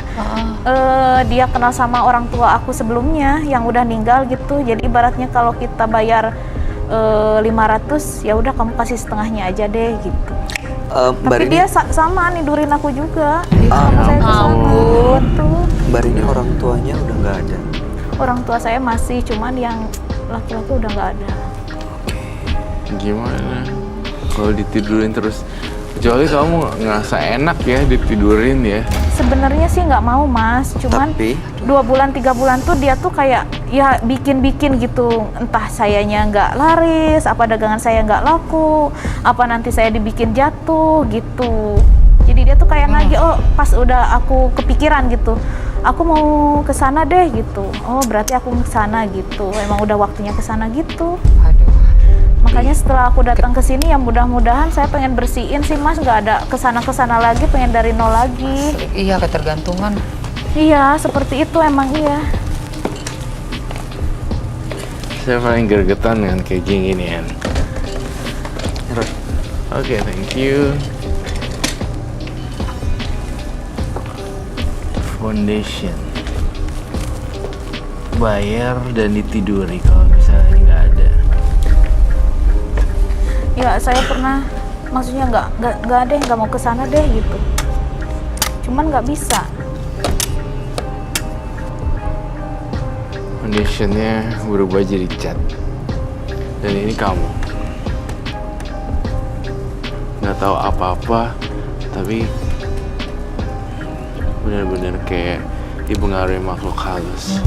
dia kenal sama orang tua aku sebelumnya yang udah meninggal gitu. Jadi ibaratnya kalau kita bayar 500, ya udah kamu kasih setengahnya aja deh gitu. Mbak Tapi Rini, dia sama nidurin aku juga. Ah, Sama saya ke sana. ampun. Tuh. Mbak Rini orang tuanya udah nggak ada. Orang tua saya masih, cuman yang laki-laki udah nggak ada. Gimana kalau ditidurin terus? Kecuali kamu ngerasa enak ya ditidurin ya. Sebenarnya sih nggak mau Mas, cuman Tapi 2 bulan 3 bulan tuh dia tuh kayak ya bikin gitu, entah sayanya nggak laris, apa dagangan saya nggak laku, apa nanti saya dibikin jatuh gitu. Jadi dia tuh kayak nagih, oh pas udah aku kepikiran gitu, aku mau ke sana deh gitu. Oh berarti aku ke sana gitu, emang udah waktunya ke sana gitu. Aduh. Makanya setelah aku datang ke sini ya mudah-mudahan saya pengen bersihin sih Mas, nggak ada kesana lagi, pengen dari nol lagi. Iya, ketergantungan. Iya seperti itu emang iya. Saya paling gergetan dengan kayak ginian. Roy, Oke, thank you. Foundation. Bayar dan ditiduri kalau misalnya nggak ada. Ya saya pernah, maksudnya nggak ada yang nggak mau ke sana deh gitu. Cuman nggak bisa. Foundationnya berubah jadi cat. Dan ini kamu. Nggak tahu apa-apa, tapi benar-benar kayak dipengaruhi makhluk halus.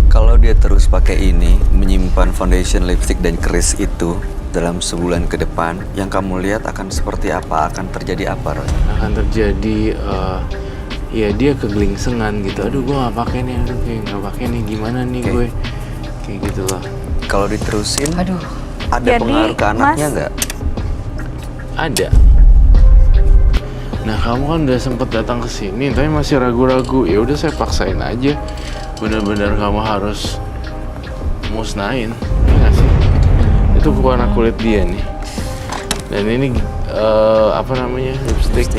kalau dia terus pakai ini, menyimpan foundation, lipstick, dan keris itu dalam sebulan ke depan, yang kamu lihat akan seperti apa? Akan terjadi apa, Roy? Akan terjadi ya dia kegelingsengan gitu. Aduh gue nggak pakai nih, aduh kayak nggak pakai nih, gimana nih Oke. gue kayak gitu loh. Kalau diterusin, Aduh. ada Jadi, pengaruh ke anaknya Mas- nggak? Ada. Nah kamu kan udah sempet datang ke sini tapi masih ragu-ragu. Ya udah saya paksain aja. Bener-bener kamu harus musnahin, ya nggak sih? Itu warna kulit dia nih. Dan ini apa namanya, lipstick.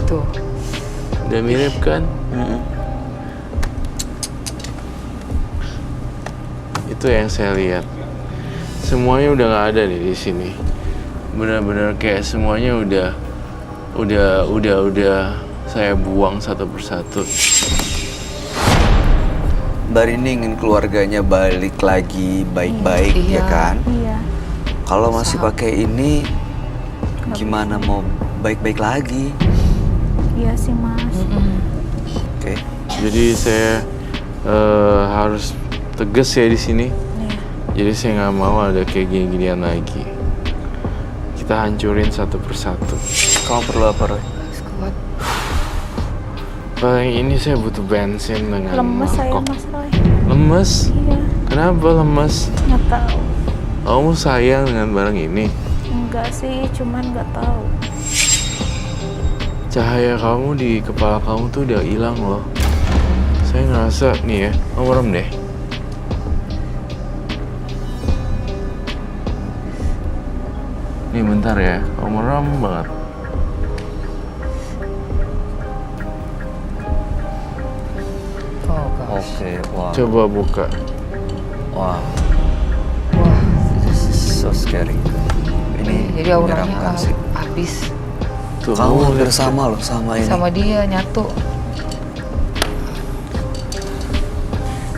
Tuh. Udah mirip kan? Itu yang saya lihat. Semuanya udah nggak ada nih di sini. Benar-benar kayak semuanya udah saya buang satu persatu. Mbak Rini ingin keluarganya balik lagi baik-baik, Iya. ya kan? Iya. Kalau masih pakai ini, gimana mau baik-baik lagi? Iya sih Mas. Oke. Jadi saya harus tegas ya di sini. Iya. Jadi saya nggak mau ada kayak gini-ginian lagi. Kita hancurin satu persatu. Kamu perlu apa, Roy? Sekuat. Paling ini saya butuh bensin dengan Lemes saya mangkok. Mas Roy. Lemes? Iya. Kenapa lemes? Nggak tahu. Kamu sayang dengan barang ini? Enggak sih, cuman nggak tahu. Cahaya kamu di kepala kamu tuh udah hilang loh. Saya ngerasa nih ya, kamu merem deh. Nih bentar ya, kamu merem banget. Oh, gosh. Oke, wah. Coba buka. Wah, Wah. so scary. Ini Jadi auranya menyeramkan sih. habis. Tuh, Kamu hampir lihat. sama loh sama ini. Sama dia nyatu.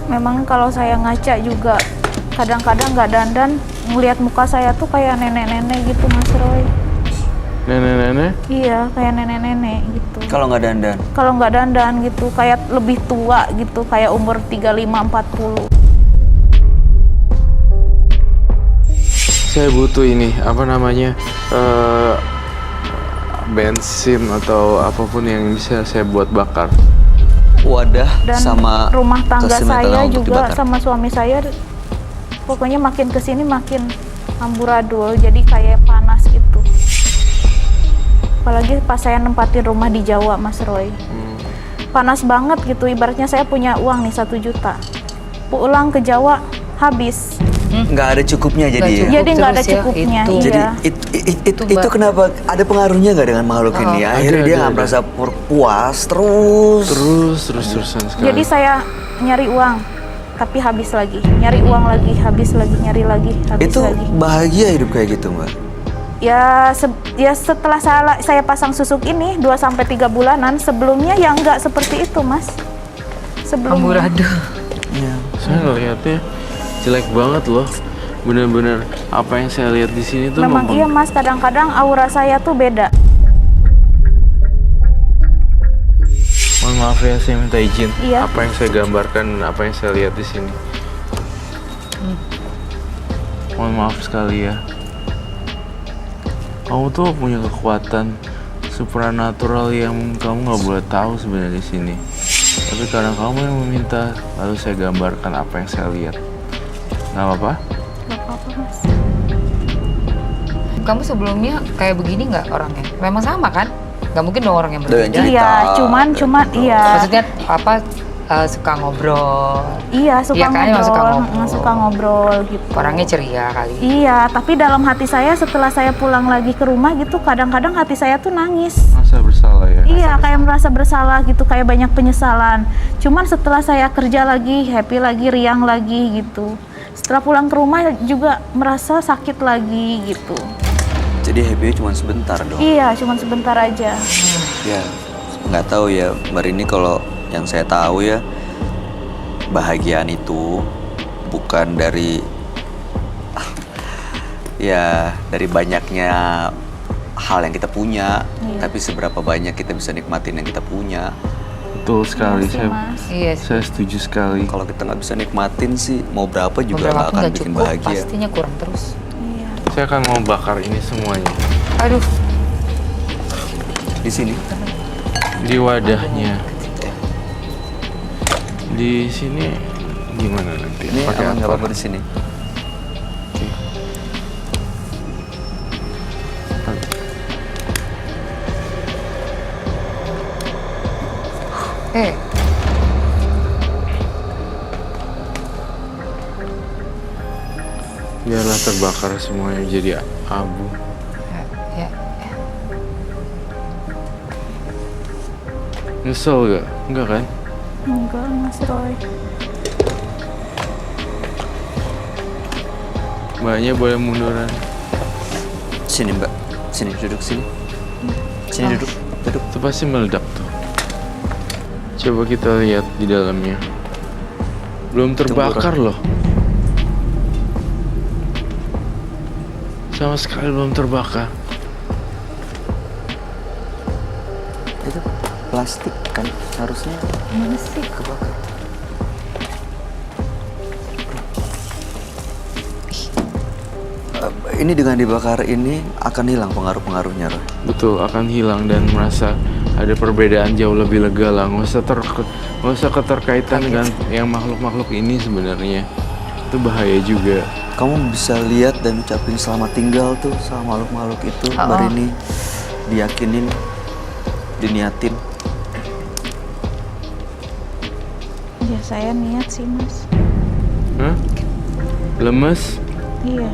Memang kalau saya ngaca juga kadang-kadang nggak dandan, ngelihat muka saya tuh kayak nenek-nenek gitu Mas Roy. Nenek-nenek? Iya, kayak nenek-nenek gitu. Kalau nggak dandan, Kalau nggak dandan gitu, kayak lebih tua gitu, kayak umur 35-40. Saya butuh ini, apa namanya, bensin atau apapun yang bisa saya buat bakar. wadah Dan sama rumah tangga gas metal saya untuk juga dibakar. sama suami saya, pokoknya makin kesini makin amburadul, jadi kayak panas gitu. Apalagi pas saya nempatin rumah di Jawa, Mas Roy. Panas banget gitu, ibaratnya saya punya uang nih 1 juta. Pulang ke Jawa, habis. Nggak ada cukupnya Nggak jadi ya? cukup. Jadi nggak ada terus ya, cukupnya, itu. Jadi iya. itu kenapa ada pengaruhnya nggak dengan makhluk ini? Akhirnya dia nggak ada. merasa puas terus. Terusan sekali. Jadi saya nyari uang, tapi habis lagi. Nyari uang lagi, habis lagi, nyari lagi, habis Itu lagi. bahagia hidup kayak gitu mbak? Ya, setelah saya pasang susuk ini 2-3 bulanan, sebelumnya ya nggak seperti itu, Mas. Sebelumnya. Amburadul. Iya. Saya ngelihatnya jelek banget loh. Bener-bener apa yang saya lihat di sini tuh Memang iya, Mas, kadang-kadang aura saya tuh beda. Mohon maaf ya, saya minta izin. Iya. Apa yang saya gambarkan dan apa yang saya lihat di sini. Mohon maaf sekali ya. Kamu tuh punya kekuatan supranatural yang kamu nggak boleh tahu sebenarnya di sini. Tapi karena kamu yang meminta, lalu saya gambarkan apa yang saya lihat. Nggak apa-apa? Gak apa-apa, Mas. Kamu sebelumnya kayak begini nggak orangnya? Memang sama kan? Nggak mungkin dong orang yang Dan berbeda. cerita. Iya, cuman iya. Maksudnya apa? Suka ngobrol. Iya, suka Iya kan, emang suka ngobrol. suka ngobrol gitu. Orangnya ceria kali. Iya, tapi dalam hati saya setelah saya pulang lagi ke rumah gitu, kadang-kadang hati saya tuh nangis. Masa bersalah ya? Iya, kayak merasa bersalah gitu, kayak banyak penyesalan. Cuman setelah saya kerja lagi, happy lagi, riang lagi gitu. Setelah pulang ke rumah juga merasa sakit lagi gitu. Jadi happy cuma sebentar dong. Iya, cuman sebentar aja. Ya nggak tahu ya mbak Rini, kalau yang saya tahu ya bahagiaan itu bukan dari ya dari banyaknya hal yang kita punya, Iya. tapi seberapa banyak kita bisa nikmatin yang kita punya. Betul sekali, Iya sih, saya, Mas. Iya sih. saya setuju sekali. Kalau kita nggak bisa nikmatin sih mau berapa juga Beberapa nggak waktu akan nggak bikin cukup, bahagia. pastinya kurang terus. Iya. Saya akan mau bakar ini semuanya. Aduh. Di sini Di wadahnya. Di sini gimana nanti? ini Pakai aman nggak apa? apa-apa di sini. Eh, Biarlah terbakar semuanya jadi abu. ya. Nyesel gak? Enggak kan? Enggak, Mas Roy. Mbaknya boleh munduran. Sini mbak, sini duduk sini. Sini duduk. Itu pasti meledak tuh. Coba kita lihat di dalamnya. Belum terbakar loh. Sama sekali belum terbakar. Itu plastik kan harusnya Mana sih? kebakar. Ini dengan dibakar ini akan hilang pengaruh-pengaruhnya, Roy. Betul, akan hilang dan merasa ada perbedaan jauh lebih lega lah. Nggak usah keterkaitan dengan yang makhluk-makhluk ini sebenarnya. Itu bahaya juga. Kamu bisa lihat dan ucapin selamat tinggal tuh sama makhluk-makhluk itu. Mbak Rini diyakinin, diniatin. Ya saya niat sih, Mas. Hah? Lemes? Iya.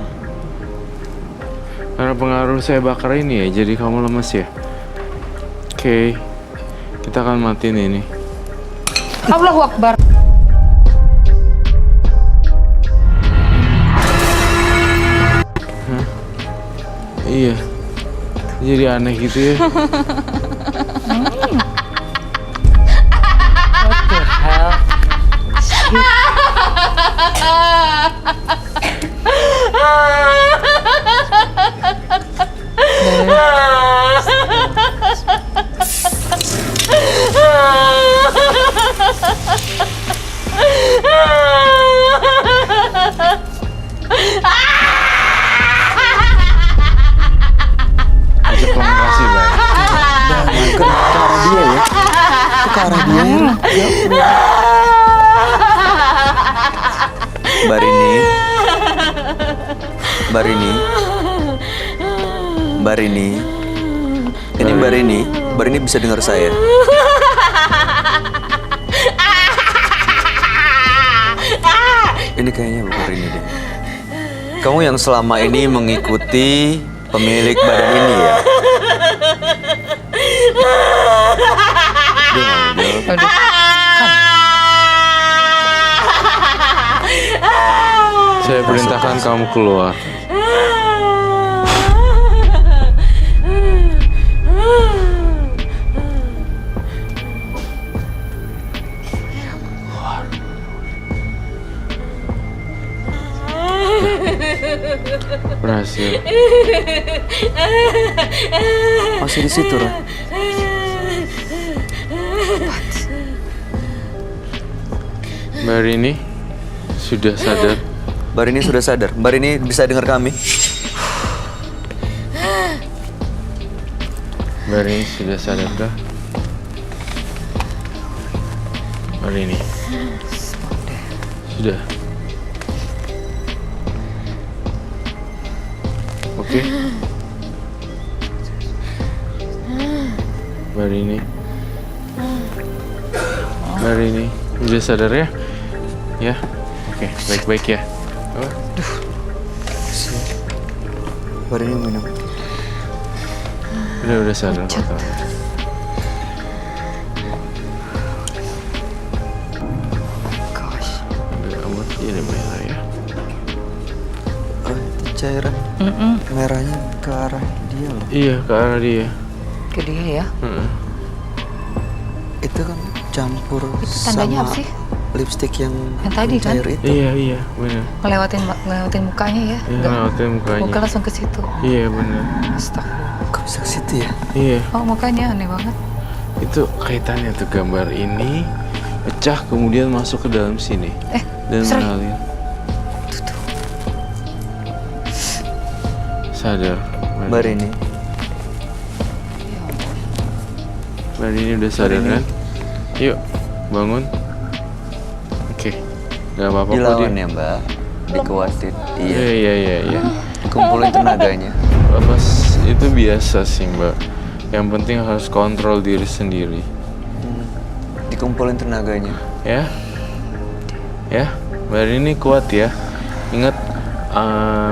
Karena pengaruh saya bakar ini ya, jadi kamu lemes ya? Oke, kita akan matiin ini. Allahu Akbar. Iya, jadi aneh gitu ya. What the hell? Ajak komunikasi baik. Ke arah dia ya. Ke arah dia ya. Ya Allah. Mbak Rini. Mbak Rini. Mbak Rini. Ini Mbak Rini bisa dengar saya. Ini kayaknya bukan Rini deh. Kamu yang selama ini mengikuti pemilik badan ini ya? Dia nggak mau jawab. Aduh. Saya perintahkan kamu keluar. Berhasil. Masih di situ, Ran. Mbak Rini sudah sadar. Mbak Rini sudah sadar. Mbak Rini bisa dengar kami. Mbak Rini sudah sadar kah? Mbak Rini sudah. Oke. Mbak Rini. Mbak Rini udah sadar ya? Ya. Oke, baik-baik ya. Oh. Mbak Rini minum. Udah sadar Pak. Udah amat ini merah ya. Itu cairan merahnya ke arah dia loh. Iya, ke arah dia. Ke dia ya. Itu kan campur Tandanya sama apa sih? lipstick yang tadi kan? cair itu. Iya, benar. Ngelewatin mukanya ya. Iya, Nggak- ngelewatin mukanya. Muka langsung ke situ. Iya, benar. Astagfirullah. Kok bisa ke situ ya? Iya, Oh, mukanya aneh banget. itu kaitannya tuh gambar ini pecah kemudian masuk ke dalam sini dan sorry. mengalir. Tuh. Sadar. Mbak Rini. Mbak Rini udah sadar Rini. kan? Yuk, bangun. Oke, gak apa-apa kok dia. Dilawan ya Mbak. Dikuatin. Iya. Iya. Kumpulin tenaganya. Apa itu biasa sih Mbak. Yang penting harus kontrol diri sendiri. Dikumpulin tenaganya. Ya, Mbak Rini kuat ya. Ingat,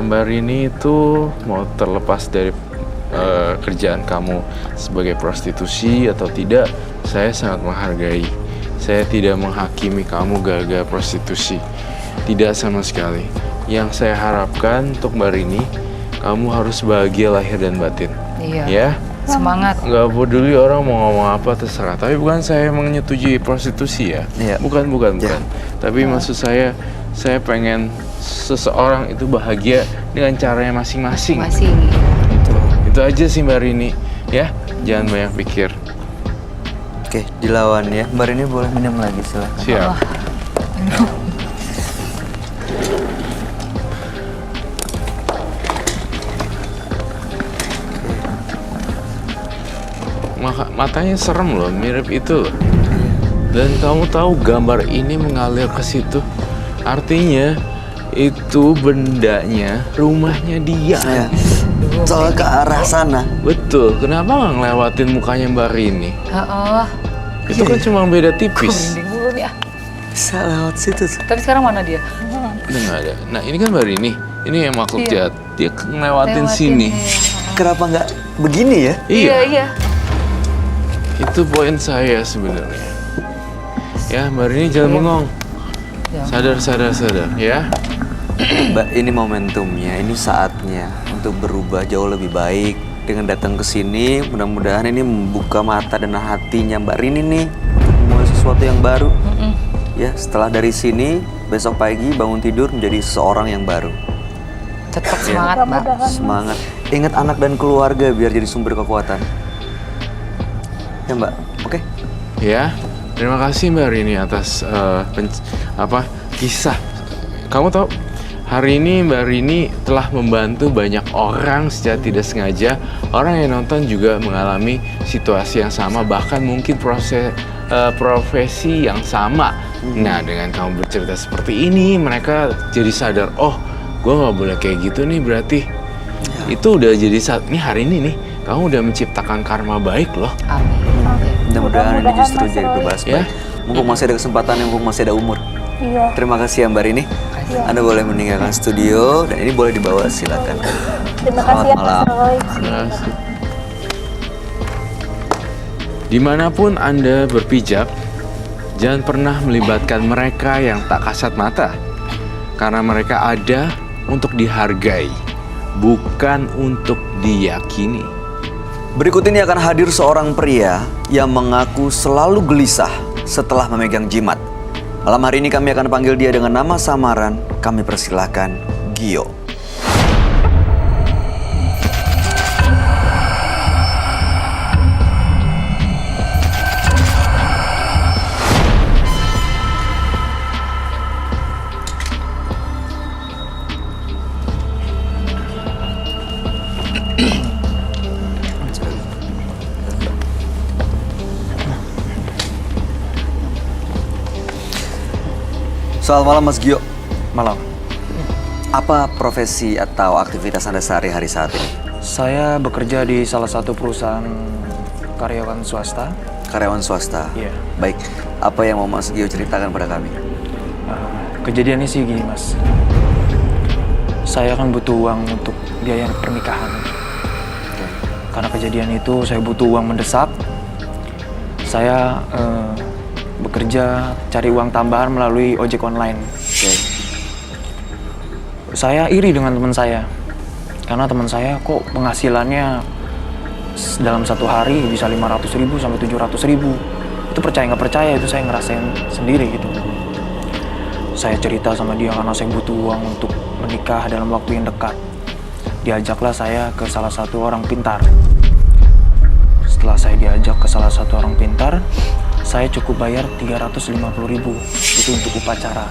Mbak Rini itu mau terlepas dari kerjaan kamu sebagai prostitusi atau tidak, saya sangat menghargai. Saya tidak menghakimi kamu gara-gara prostitusi. Tidak sama sekali. Yang saya harapkan untuk Mbak Rini, kamu harus bahagia lahir dan batin. Iya. Ya? Semangat. Nggak peduli orang mau ngomong apa terserah. Tapi bukan saya menyetujui prostitusi ya. Iya. Bukan. Ya. Tapi maksud saya pengen seseorang itu bahagia dengan caranya masing-masing. Masih. Itu aja sih Mbak Rini. Ya, jangan banyak pikir. Oke, dilawan ya. Mbak Rini boleh minum lagi silakan. Siap. Matanya serem loh, mirip itu loh. Dan kamu tahu gambar ini mengalir ke situ. Artinya itu bendanya rumahnya dia. Saya soal ke arah sana. Betul. Kenapa nggak ngelewatin mukanya Mbak Rini? Itu kan cuma beda tipis. Merinding mulu nih. Bisa lewat situ tuh. Tapi sekarang mana dia? Udah nggak ada. Nah ini kan Mbak Rini. Ini yang makhluk Iya. jahat. Dia ngelewatin sini. Kenapa nggak begini ya? Iya. Itu poin saya sebenarnya. Ya Mbak Rini jangan bengong. Ya. Sadar ya. Mbak, ini momentumnya, ini saatnya untuk berubah jauh lebih baik. Dengan datang ke sini, mudah-mudahan ini membuka mata dan hatinya Mbak Rini nih untuk memulai sesuatu yang baru. Ya, setelah dari sini, besok pagi bangun tidur menjadi seseorang yang baru. Tetap semangat, Mbak. Semangat. Ingat anak dan keluarga biar jadi sumber kekuatan. Ya Mbak, oke? Ya, terima kasih Mbak Rini atas kisah. Kamu tahu, hari ini Mbak Rini telah membantu banyak orang secara tidak sengaja. Orang yang nonton juga mengalami situasi yang sama, bahkan mungkin profesi yang sama. Nah, dengan kamu bercerita seperti ini, mereka jadi sadar, oh, gue nggak boleh kayak gitu nih berarti. Itu udah jadi saat ini hari ini nih. kamu udah menciptakan karma baik loh. Amin. Mudah-mudahan ini justru jadi berbahas Ya. baik. Mumpung masih ada kesempatan, mumpung masih ada umur. Iya. Terima kasih ya Mbak Rini. Anda boleh meninggalkan studio dan ini boleh dibawa, silakan. Terima Selamat kasih ya malam. Mas Roy. Terima kasih. Dimanapun Anda berpijak, jangan pernah melibatkan mereka yang tak kasat mata. Karena mereka ada untuk dihargai, bukan untuk diyakini. Berikut ini akan hadir seorang pria yang mengaku selalu gelisah setelah memegang jimat. Malam hari ini kami akan panggil dia dengan nama samaran. Kami persilahkan Gio. Selamat malam Mas Gio. Malam. Apa profesi atau aktivitas Anda sehari-hari saat ini? Saya bekerja di salah satu perusahaan karyawan swasta. Karyawan swasta? Iya. Baik, apa yang mau Mas Gio ceritakan pada kami? Kejadiannya sih gini, Mas. Saya kan butuh uang untuk biaya pernikahan. Karena kejadian itu saya butuh uang mendesak. Saya bekerja cari uang tambahan melalui ojek online. Oke. Saya iri dengan teman saya. Karena teman saya kok penghasilannya dalam satu hari bisa 500.000 sampai 700.000. Itu percaya nggak percaya, itu saya ngerasain sendiri gitu. Saya cerita sama dia karena saya butuh uang untuk menikah dalam waktu yang dekat. Diajaklah saya ke salah satu orang pintar. Setelah saya diajak ke salah satu orang pintar, saya cukup bayar 350.000. Itu untuk upacara.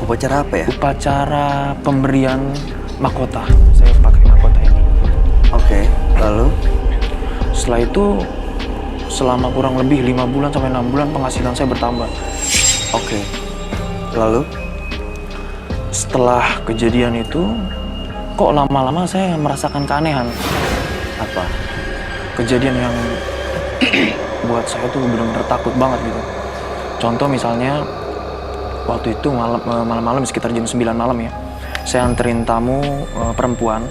Upacara apa ya? Upacara pemberian mahkota. Saya pakai mahkota ini. Oke, lalu? Setelah itu, selama kurang lebih 5 bulan sampai 6 bulan penghasilan saya bertambah. Oke. Lalu? Setelah kejadian itu, kok lama-lama saya merasakan keanehan. Apa? Kejadian yang buat saya tuh benar-benar takut banget gitu. Contoh misalnya, waktu itu malam-malam sekitar jam 9 malam ya, saya anterin tamu perempuan.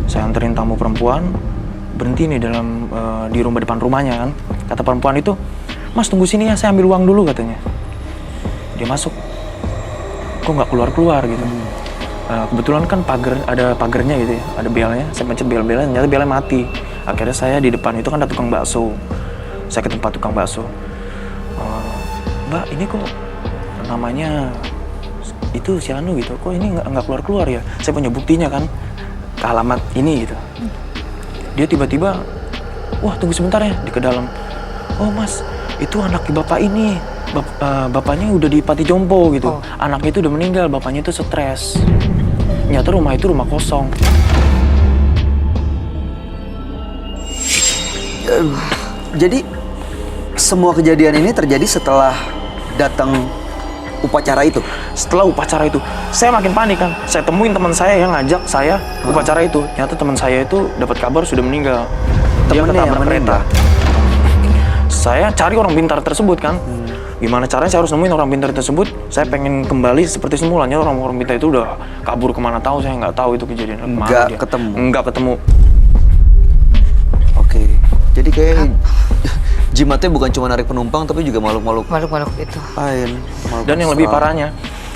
Saya anterin tamu perempuan, berhenti nih di rumah depan rumahnya kan. Kata perempuan itu, "Mas tunggu sini ya, saya ambil uang dulu," katanya. Dia masuk, kok nggak keluar-keluar gitu. Kebetulan kan ada pagernya gitu ya, ada belnya. Saya pencet bel-belnya, ternyata belnya mati. Akhirnya saya di depan itu kan ada tukang bakso. Saya ke tempat tukang bakso. "Mbak, ini kok namanya itu si Anu gitu, kok ini nggak keluar-keluar ya? Saya punya buktinya kan, ke alamat ini gitu." Dia tiba-tiba, "Wah tunggu sebentar ya," di ke dalam. "Oh Mas, itu anak bapak ini, bapaknya udah di Pati Jompo gitu. Anaknya itu udah meninggal, bapaknya itu stres. Nyata rumah itu rumah kosong." Jadi semua kejadian ini terjadi setelah datang upacara itu? Setelah upacara itu, saya makin panik kan. Saya temuin teman saya yang ngajak saya upacara itu. Ternyata teman saya itu dapat kabar sudah meninggal. Dia Temennya yang ketabrak kereta. Saya cari orang pintar tersebut kan. Gimana caranya saya harus nemuin orang pintar tersebut. Saya pengen kembali seperti semula. Nyata orang pintar itu udah kabur kemana tahu, saya nggak tahu itu kejadian kemana Nggak dia. ketemu? Nggak ketemu. Oke. Jadi kayak jimatnya bukan cuma narik penumpang, tapi juga makhluk-makhluk Makhluk-makhluk itu. lain. makhluk Dan yang lebih astral. parahnya,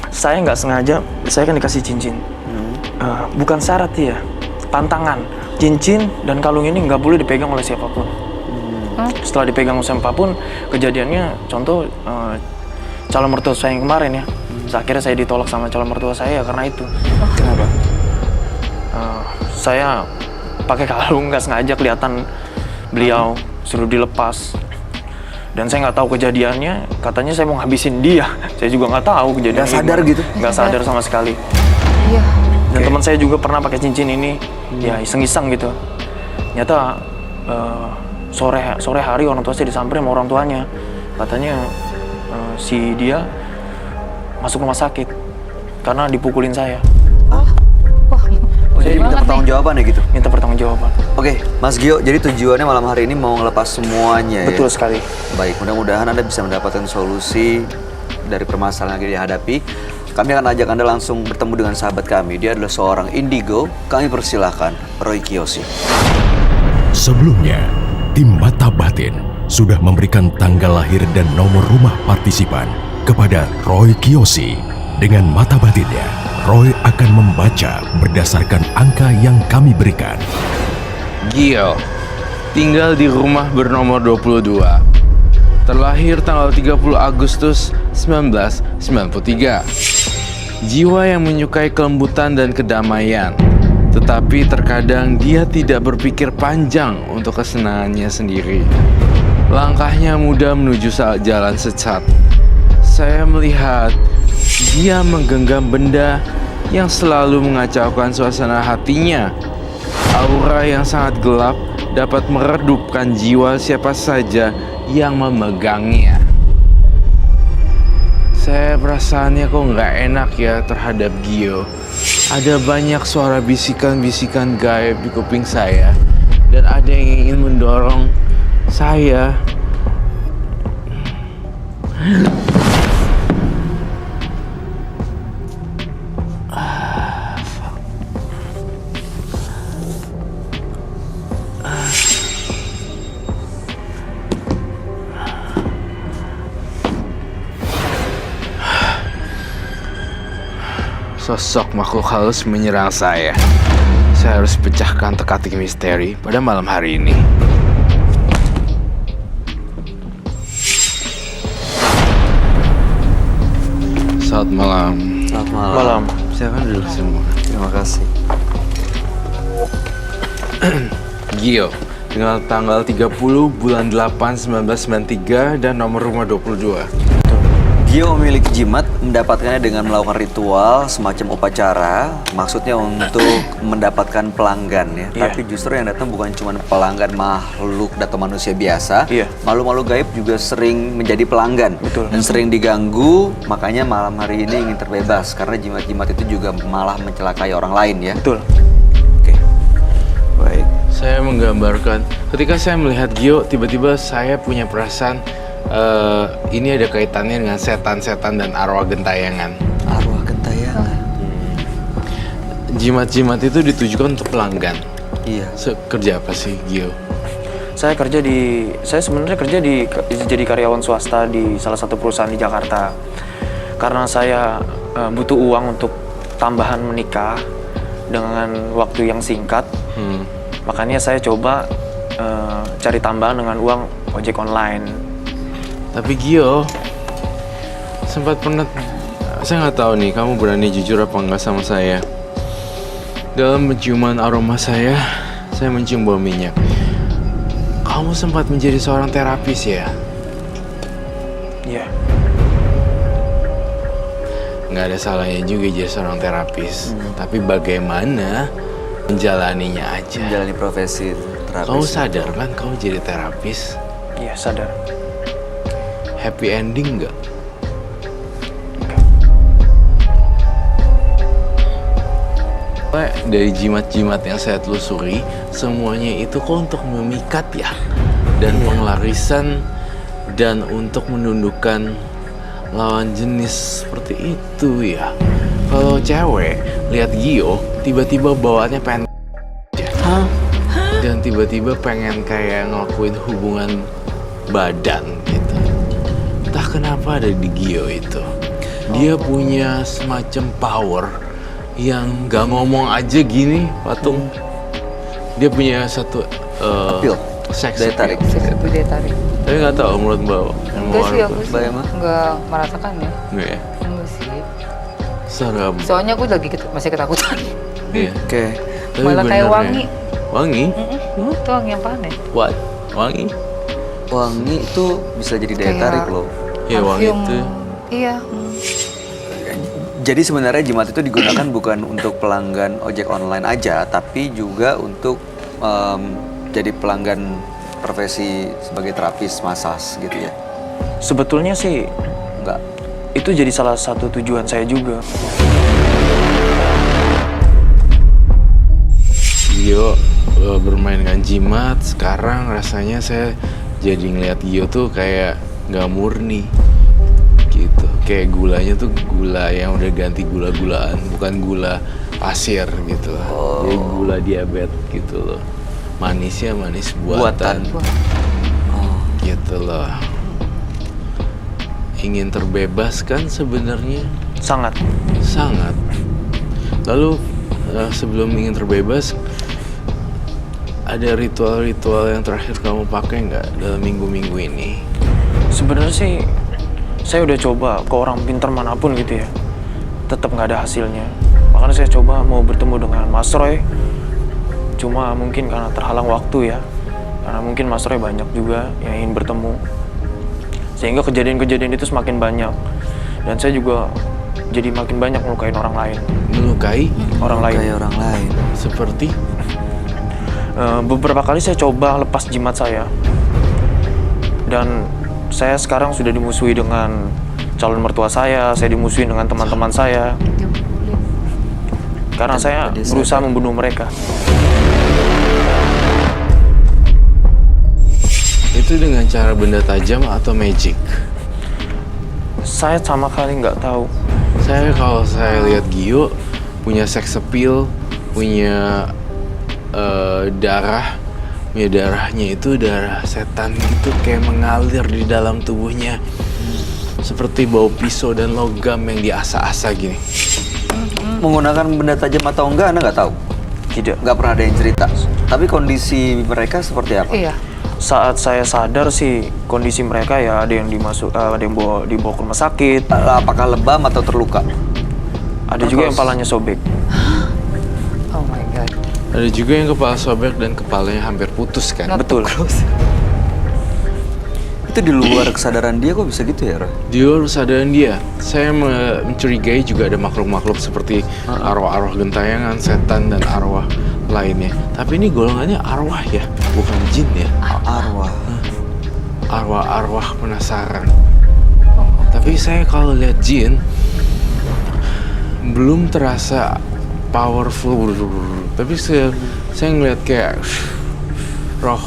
saya nggak sengaja, saya kan dikasih cincin. Bukan syarat ya, pantangan. Cincin dan kalung ini nggak boleh dipegang oleh siapapun. Setelah dipegang oleh siapapun, kejadiannya, contoh calon mertua saya yang kemarin ya. Akhirnya saya ditolak sama calon mertua saya karena itu. Kenapa? Saya pakai kalung nggak sengaja kelihatan beliau, suruh dilepas. Dan saya nggak tahu kejadiannya, katanya saya mau ngabisin dia. Saya juga nggak tahu kejadiannya. Nggak sadar gimana. gitu? Nggak sadar sama sekali. Iya. Dan teman saya juga pernah pakai cincin ini, ya iseng-iseng gitu. Nyata sore hari orang tua saya disamperin sama orang tuanya. Katanya si dia masuk rumah sakit karena dipukulin saya. Wah, Jadi minta pertanggungjawaban ya gitu? Minta pertanggungjawaban. Oke, Mas Gio, jadi tujuannya malam hari ini mau ngelepas semuanya ya? Betul sekali. Baik, mudah-mudahan Anda bisa mendapatkan solusi dari permasalahan yang dihadapi. Kami akan ajak Anda langsung bertemu dengan sahabat kami. Dia adalah seorang indigo. Kami persilahkan, Roy Kiyoshi. Sebelumnya, tim Mata Batin sudah memberikan tanggal lahir dan nomor rumah partisipan kepada Roy Kiyoshi. Dengan mata batinnya, Roy akan membaca berdasarkan angka yang kami berikan. Gio, tinggal di rumah bernomor 22. Terlahir tanggal 30 Agustus 1993. Jiwa yang menyukai kelembutan dan kedamaian. Tetapi terkadang dia tidak berpikir panjang untuk kesenangannya sendiri. Langkahnya mudah menuju jalan sesat. Saya melihat dia menggenggam benda yang selalu mengacaukan suasana hatinya. Aura yang sangat gelap dapat meredupkan jiwa siapa saja yang memegangnya. Saya perasaannya kok nggak enak ya terhadap Gio. Ada banyak suara bisikan-bisikan gaib di kuping saya. Dan ada yang ingin mendorong saya. Sosok makhluk halus menyerang saya. Saya harus pecahkan teka-teki misteri pada malam hari ini. Selamat malam. Selamat malam. Malam. Silakan duduk semua. Terima kasih. Gio, dengan tanggal 30 bulan 8 1993 dan nomor rumah 22. Gio memiliki jimat, mendapatkannya dengan melakukan ritual semacam upacara, maksudnya untuk mendapatkan pelanggan ya. Iya. Tapi justru yang datang bukan cuma pelanggan makhluk atau manusia biasa, Iya. makhluk-makhluk gaib juga sering menjadi pelanggan. Betul. Dan sering diganggu, makanya malam hari ini ingin terbebas karena jimat-jimat itu juga malah mencelakai orang lain ya. Betul. Oke, baik. Saya menggambarkan, ketika saya melihat Gio, tiba-tiba saya punya perasaan ini ada kaitannya dengan setan-setan dan arwah gentayangan. Arwah gentayangan. Jimat-jimat itu ditujukan untuk pelanggan. Iya. Kerja apa sih Gio? Saya sebenarnya kerja jadi karyawan swasta di salah satu perusahaan di Jakarta. Karena saya butuh uang untuk tambahan menikah dengan waktu yang singkat. Makanya saya coba cari tambahan dengan uang ojek online. Tapi Gio, sempat pernah, saya nggak tahu nih, kamu berani jujur apa nggak sama saya. Dalam penciuman aroma saya mencium bau minyak. Kamu sempat menjadi seorang terapis ya? Iya. Nggak ada salahnya juga jadi seorang terapis. Tapi bagaimana menjalaninya aja. Menjalani profesi terapis. Kamu sadar kan kamu jadi terapis? Iya, sadar. Happy ending nggak? Dari jimat-jimat yang saya telusuri, semuanya itu kok untuk memikat ya. Dan penglarisan dan untuk menundukkan lawan jenis seperti itu ya. Kalau cewek lihat Gio, tiba-tiba bawaannya pengen dan tiba-tiba pengen kayak ngelakuin hubungan badan gitu. Entah kenapa ada di Gio itu. Dia punya semacam power yang gak ngomong aja gini, patung. Dia punya satu Appeal. seks Daya tarik. appeal. Itu dia tarik. Tapi nggak tahu menurut Mbak. Enggak sih aku sih. Mbak Emma? Enggak merasakan ya. Enggak ya? Enggak sih. Serem. Soalnya aku lagi masih ketakutan. Iya. Oke. Tapi Malah kayak bener wangi. ya. Wangi? Itu wangi yang panen. What? Wangi? Wangi itu bisa jadi daya Kayak tarik loh. Ya wangi Parfum. itu. Iya. Jadi sebenarnya jimat itu digunakan bukan untuk pelanggan ojek online aja, tapi juga untuk jadi pelanggan profesi sebagai terapis massage gitu ya. Sebetulnya sih Enggak. itu jadi salah satu tujuan saya juga. Gio bermain dengan jimat, sekarang rasanya saya jadi ngeliat Gio tuh kayak nggak murni gitu. Kayak gulanya tuh gula yang udah ganti gula-gulaan, bukan gula pasir gitu. Jadi gula diabetes gitu loh. Manisnya manis buatan. Gitu loh. Ingin terbebas kan sebenarnya? Sangat. Sangat. Lalu sebelum ingin terbebas, ada ritual-ritual yang terakhir kamu pakai nggak dalam minggu-minggu ini? Sebenarnya sih saya udah coba ke orang pintar manapun gitu ya, tetap nggak ada hasilnya. Makanya saya coba mau bertemu dengan Mas Roy, cuma mungkin karena terhalang waktu ya, karena mungkin Mas Roy banyak juga yang ingin bertemu, sehingga kejadian-kejadian itu semakin banyak, dan saya juga jadi makin banyak melukain orang lain. Melukai Orang lain. Kayak orang lain. seperti Beberapa kali saya coba lepas jimat saya, dan saya sekarang sudah dimusuhi dengan calon mertua saya dimusuhi dengan teman-teman saya, karena saya berusaha membunuh mereka. itu dengan cara benda tajam atau magic? Saya sama kali nggak tahu. Kalau saya lihat Gio punya sex appeal, punya darahnya itu darah setan gitu, kayak mengalir di dalam tubuhnya seperti bau pisau dan logam yang diasah-asah gini. Menggunakan benda tajam atau enggak, Anda nggak tahu? Tidak. Nggak pernah ada yang cerita. Tapi kondisi mereka seperti apa? Iya. Saat saya sadar sih kondisi mereka ya ada yang dibawa ke rumah sakit, Apakah lebam atau terluka? ada juga yang palanya sobek. Oh my god. Ada juga yang kepala sobek dan kepalanya hampir putus kan? Not Betul. too close. Itu di luar kesadaran dia kok bisa gitu ya, Roy? Di luar kesadaran dia, saya mencurigai juga ada makhluk-makhluk seperti arwah-arwah gentayangan, setan, dan arwah lainnya. Tapi ini golongannya arwah ya, bukan jin ya. Arwah. Arwah-arwah penasaran. Tapi saya kalau lihat jin, belum terasa powerful. Tapi saya ngeliat kayak roh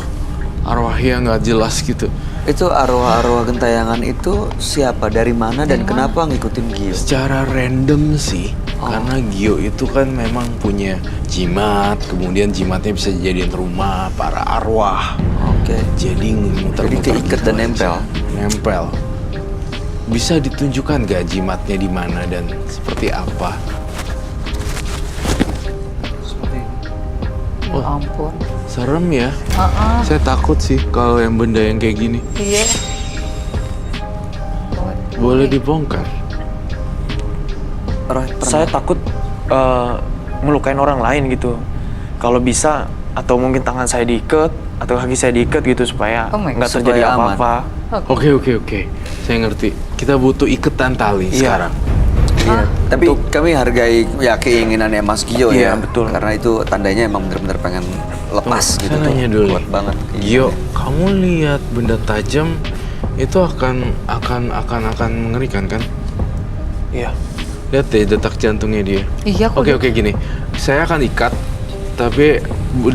arwah yang nggak jelas gitu. Itu arwah-arwah gentayangan itu siapa, dari mana, dan kenapa ngikutin Gio? Secara random sih, karena Gio itu kan memang punya jimat, kemudian jimatnya bisa dijadiin rumah para arwah. Oke. Jadi muter-muter. Jadi keikat dan nempel. Nempel. Bisa ditunjukkan gak jimatnya di mana dan seperti apa? Ya ampun. Serem ya. Saya takut sih kalau yang benda yang kayak gini. Iya. Boleh dibongkar. Roy, pernah? Saya takut melukain orang lain gitu. Kalau bisa, atau mungkin tangan saya diikat atau kaki saya diikat gitu supaya Oh my God. nggak terjadi Supaya aman. apa-apa. Oke. Saya ngerti. Kita butuh iketan tali Iya. sekarang. Iya. Tapi kami hargai ya keinginannya Mas Gio Iya, ya. betul. Karena itu tandanya emang benar-benar pengen lepas gitu. Saya tuh. nanya dulu. Kuat banget. Gio, kamu lihat benda tajam itu akan mengerikan kan? Iya. Lihat deh detak jantungnya dia. Iya, aku Oke, gini. Saya akan ikat, tapi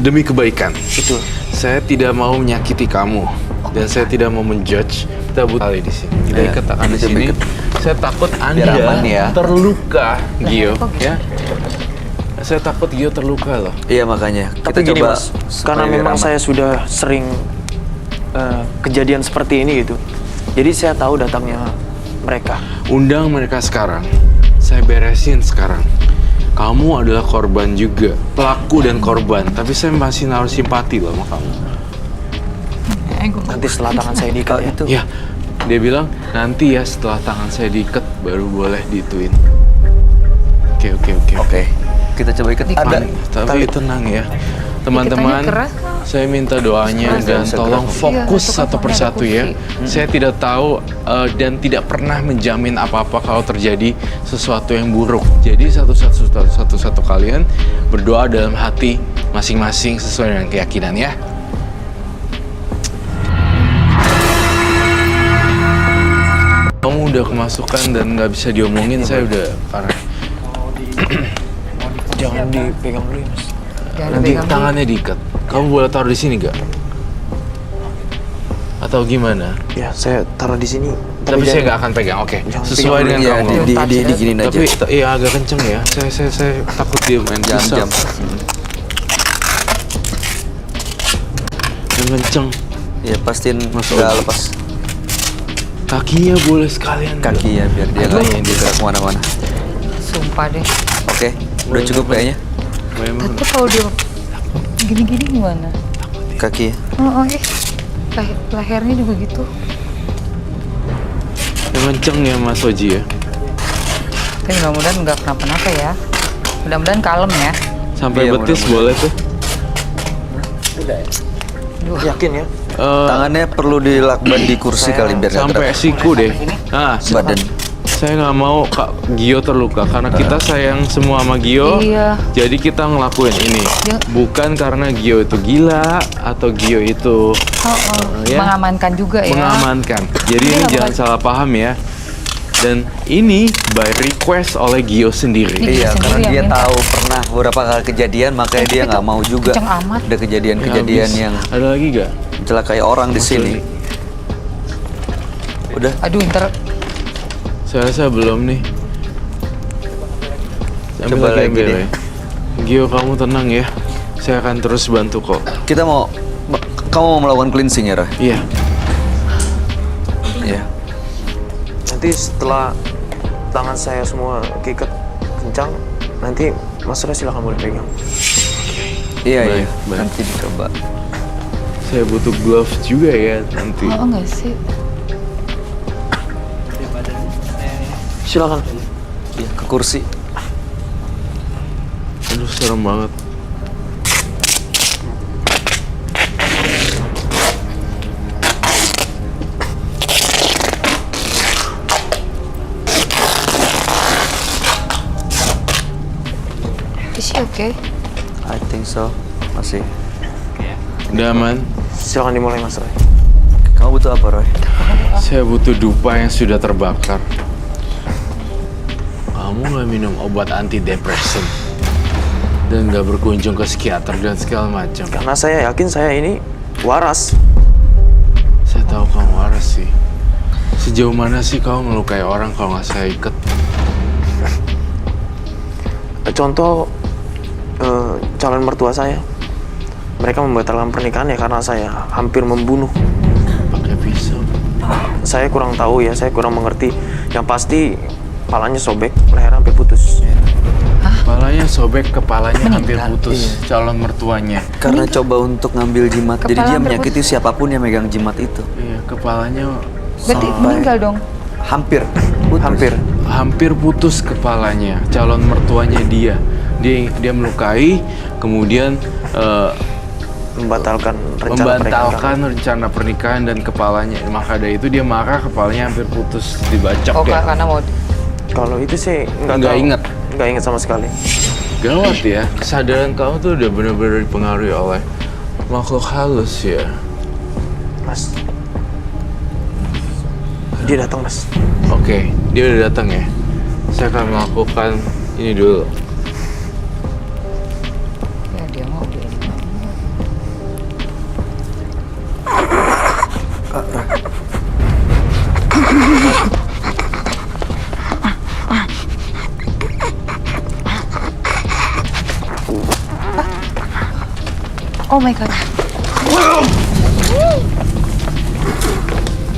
demi kebaikan. Betul. Saya tidak mau menyakiti kamu dan saya tidak mau menjudge. Kita butuh tali di sini. Kita Iya, ikat tangan di kita sini. ikat. Saya takut Anda aman ya. terluka, Gio. kok gitu? Ya. Saya takut Gio terluka loh. Iya makanya. Tapi gini coba Mas, supaya karena biar memang aman. saya sudah sering kejadian seperti ini gitu. Jadi saya tahu datangnya mereka. Undang mereka sekarang. Saya beresin sekarang. Kamu adalah korban juga, pelaku dan korban. Tapi saya masih naruh simpati loh sama kamu. Nanti setelah tangan saya diikat Kalau ya. itu Ya, dia bilang nanti ya setelah tangan saya diikat baru boleh dituin. Oke. Oke. Kita coba ikat. Ada. Tapi tenang ya, teman-teman. Ikatnya keras, Saya minta doanya dan tolong fokus Iya, satu persatu ya. Saya tidak tahu dan tidak pernah menjamin apa-apa kalau terjadi sesuatu yang buruk. Jadi satu-satu kalian berdoa dalam hati masing-masing sesuai dengan keyakinan ya. Kamu udah kemasukan dan nggak bisa diomongin, saya udah parah. Jangan dipegang dulu ya Mas. Jangan Nanti pegang. tangannya diikat. Kamu boleh taruh di sini gak? Atau gimana? Ya, saya taruh di sini. Tapi saya jangan- nggak akan pegang. Oke. Jangan Sesuai pegang. dengan Iya, kamu. diginin aja. Tapi iya agak kenceng ya. Saya takut dia main pisau. Jam. Yang kenceng. Ya pastiin Mas nggak Oji. lepas Kakinya boleh sekalian. kaki ya biar dia nggak yang digerak kemana-mana. Sumpah deh. Oke, udah cukup kayaknya Memang. Tapi kalau dia gini-gini gimana? kaki ya. Oh, lehernya juga gitu. Yang kenceng ya Mas Oji ya. Tapi mudah-mudahan nggak kenapa-napa ya. Mudah-mudahan kalem ya. Sampai Iya, betis mudah-mudahan. boleh tuh. Yakin ya? Tangannya perlu dilakban di kursi kali biar nggak Sampai gerak siku deh. Nah, badan. saya nggak mau Kak Gio terluka karena kita sayang semua sama Gio. Iya. Jadi kita ngelakuin ini. Ya. Bukan karena Gio itu gila atau Gio itu ya. Mengamankan juga ya. mengamankan. Jadi Ini ini nggak jangan bakal- salah paham ya. Dan ini by request oleh Gio sendiri. Ini Iya, sendiri karena yang dia minta. tahu pernah beberapa kali kejadian, makanya dia nggak mau juga kenceng amat. ada kejadian-kejadian Habis. yang Ada lagi gak? mencelakai orang di sini. Udah, Aduh, ntar Saya rasa belum nih. Coba lagi ambil deh. ya. Gio kamu tenang ya. Saya akan terus bantu kok. kita kamu mau melakukan cleansing ya, Roy? Iya. Iya. Nanti setelah tangan saya semua keikat kencang, nanti Mas Roy silakan boleh pegang. Iya, Baik, iya. baik. Nanti dicoba. Saya butuh glove juga ya nanti. oh enggak sih. Silakan. Iya, ke kursi. Aduh serem banget. Is she okay? I think so. Masih. Udah aman. Silakan dimulai Mas Roy. Kamu butuh apa, Roy? Saya butuh dupa yang sudah terbakar. Kamu nggak minum obat antidepresan dan nggak berkunjung ke psikiater dan segala macam. Karena saya yakin saya ini waras. Saya tahu kamu waras sih. Sejauh mana sih kau melukai orang kalau nggak saya ikat? Contoh calon mertua saya. Mereka membatalkan pernikahannya karena saya hampir membunuh. Pakai pisau. Saya kurang tahu ya, saya kurang mengerti. Yang pasti kepalanya sobek, leher hampir putus. Kepalanya sobek, kepalanya hampir Meninggal. putus. Calon mertuanya. Karena coba untuk ngambil jimat. Jadi Kepala dia hampir menyakiti siapapun yang megang jimat itu. Iya, kepalanya Berarti meninggal dong. Hampir. Putus. hampir putus kepalanya. Calon mertuanya dia. Dia melukai, kemudian Membatalkan rencana membatalkan rencana pernikahan dan kepalanya. Maka dari itu dia marah, kepalanya hampir putus, dibacok Oh, ya. karena mau Kalau itu sih nggak Nggak tahu. ingat. Nggak ingat sama sekali. Gawat ya, kesadaran kamu tuh udah benar-benar dipengaruhi oleh makhluk halus ya. Mas. Dia datang, Mas. Oke, dia udah datang ya. Saya akan melakukan ini dulu. ya dia mau dia. Oh my god.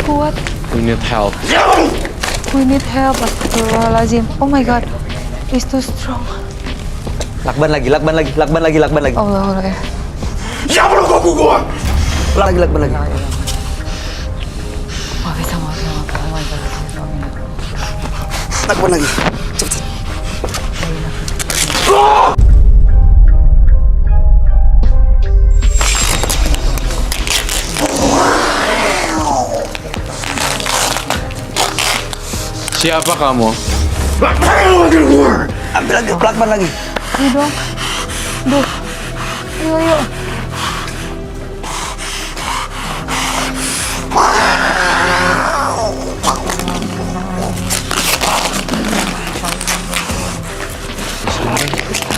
Kuat. We need help. We need help. Astagfirullahaladzim. Oh my god. It's too strong. Lakban lagi. Allah Allah ya. Lakban lagi. Wah, kita mau oh my god. Lakban lagi. Cepet. Siapa kamu? Ambil lagi, lakban lagi. Ayo dong. Duh. Ayo, ayo.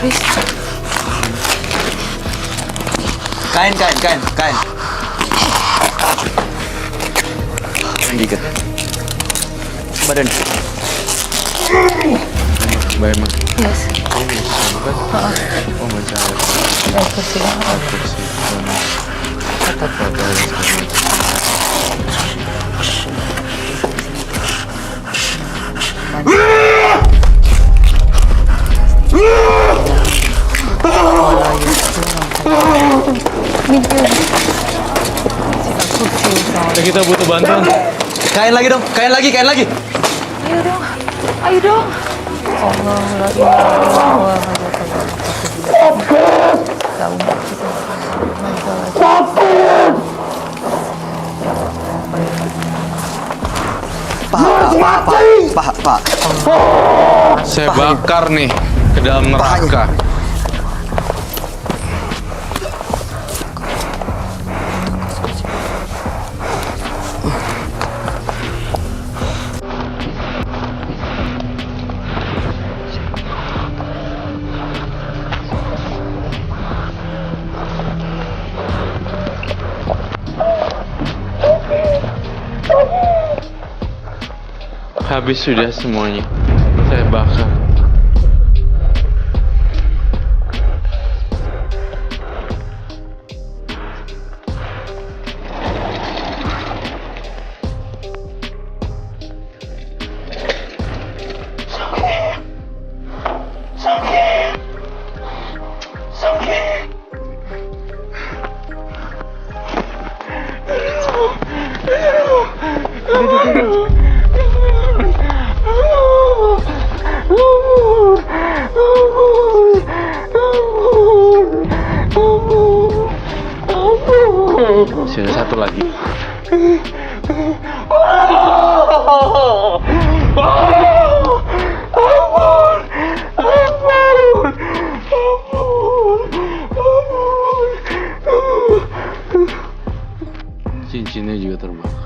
Please. Kain. Kain diikat. Badan. Baik, Mas. Yes. Oh, masya Allah. Kursi. Kursi. Kita butuh bantuan. Kain lagi dong. Kain lagi. Ayo dong. Allah, la ilaha Pak. Saya bakar nih ke dalam neraka. Habis sudah semuanya. Saya bakar. Masih ada satu lagi. Cincinnya juga terbakar.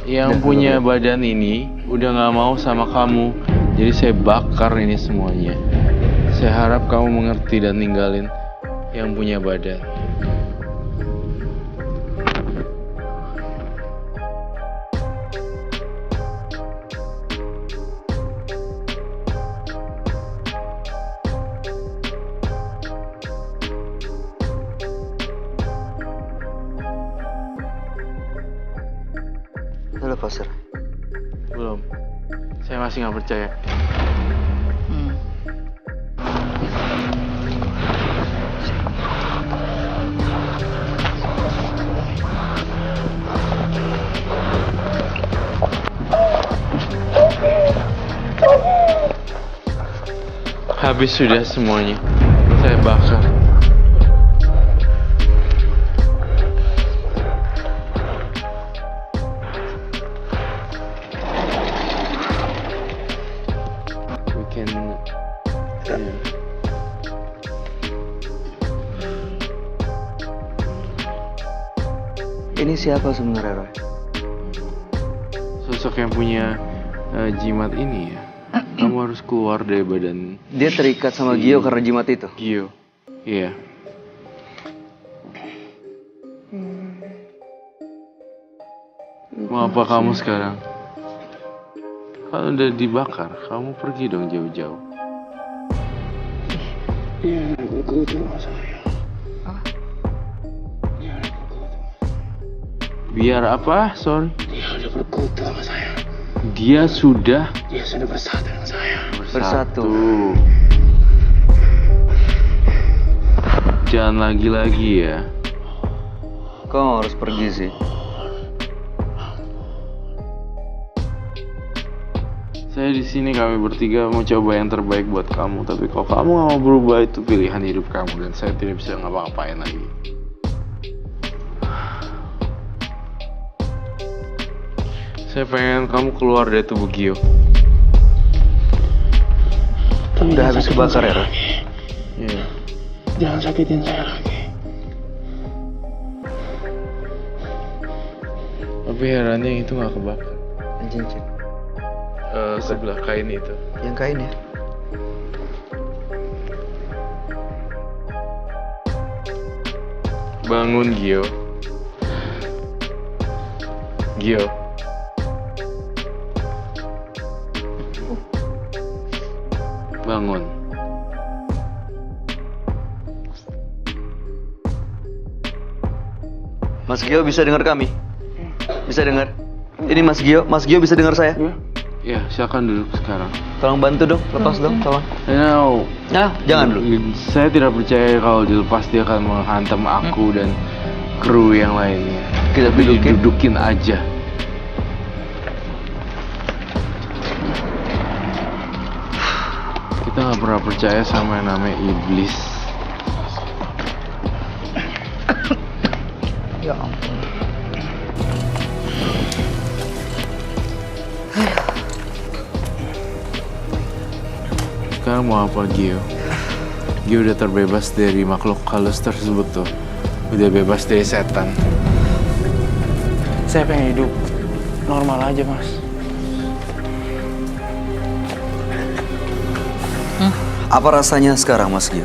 Yang punya badan ini udah gak mau sama kamu, jadi saya bakar ini semuanya. Saya harap kamu mengerti dan ninggalin yang punya badan. Udah lepas, Sir. Belum. Saya masih nggak percaya. Habis sudah semuanya. Saya bakar. Ini siapa sebenarnya, Roy? Sosok yang punya jimat ini ya. Kamu harus keluar dari badan Dia terikat sama Gio karena jimat itu. Gio. Iya. Mau apa kamu sekarang? Kalau udah dibakar, kamu pergi dong jauh-jauh. Biar apa? Sorry. Dia udah berkutu sama saya. Dia sudah bersatu dengan saya. Bersatu. Jangan lagi-lagi ya. Kau harus pergi sih. Saya di sini, kami bertiga mau coba yang terbaik buat kamu. Tapi kalau kamu nggak mau berubah, itu pilihan hidup kamu dan saya tidak bisa ngapa-ngapain lagi. Saya pengen kamu keluar dari tubuh Gio. Udah habis kebakar ya, Roy? Iya. Jangan sakitin saya lagi. Tapi herannya itu nggak kebakar. Cincin. Sebelah kain itu. Yang kain ya? Bangun, Gio. Gio. Bangun. Mas Gio bisa dengar kami? Bisa dengar? Ini Mas Gio bisa dengar saya? Ya, silakan duduk sekarang. Tolong bantu dong, lepas dong, tolong. No. Nah, jangan dulu. Saya tidak percaya kalau dilepas dia akan menghantam aku dan kru yang lainnya. Kita Tapi dudukin. didudukin aja. Kita nggak pernah percaya sama yang namanya iblis. Ya ampun. Sekarang mau apa, Gio? Gio udah terbebas dari makhluk halus tersebut tuh. Udah bebas dari setan. Saya pengen hidup normal aja, Mas. Apa rasanya sekarang, Mas Gio?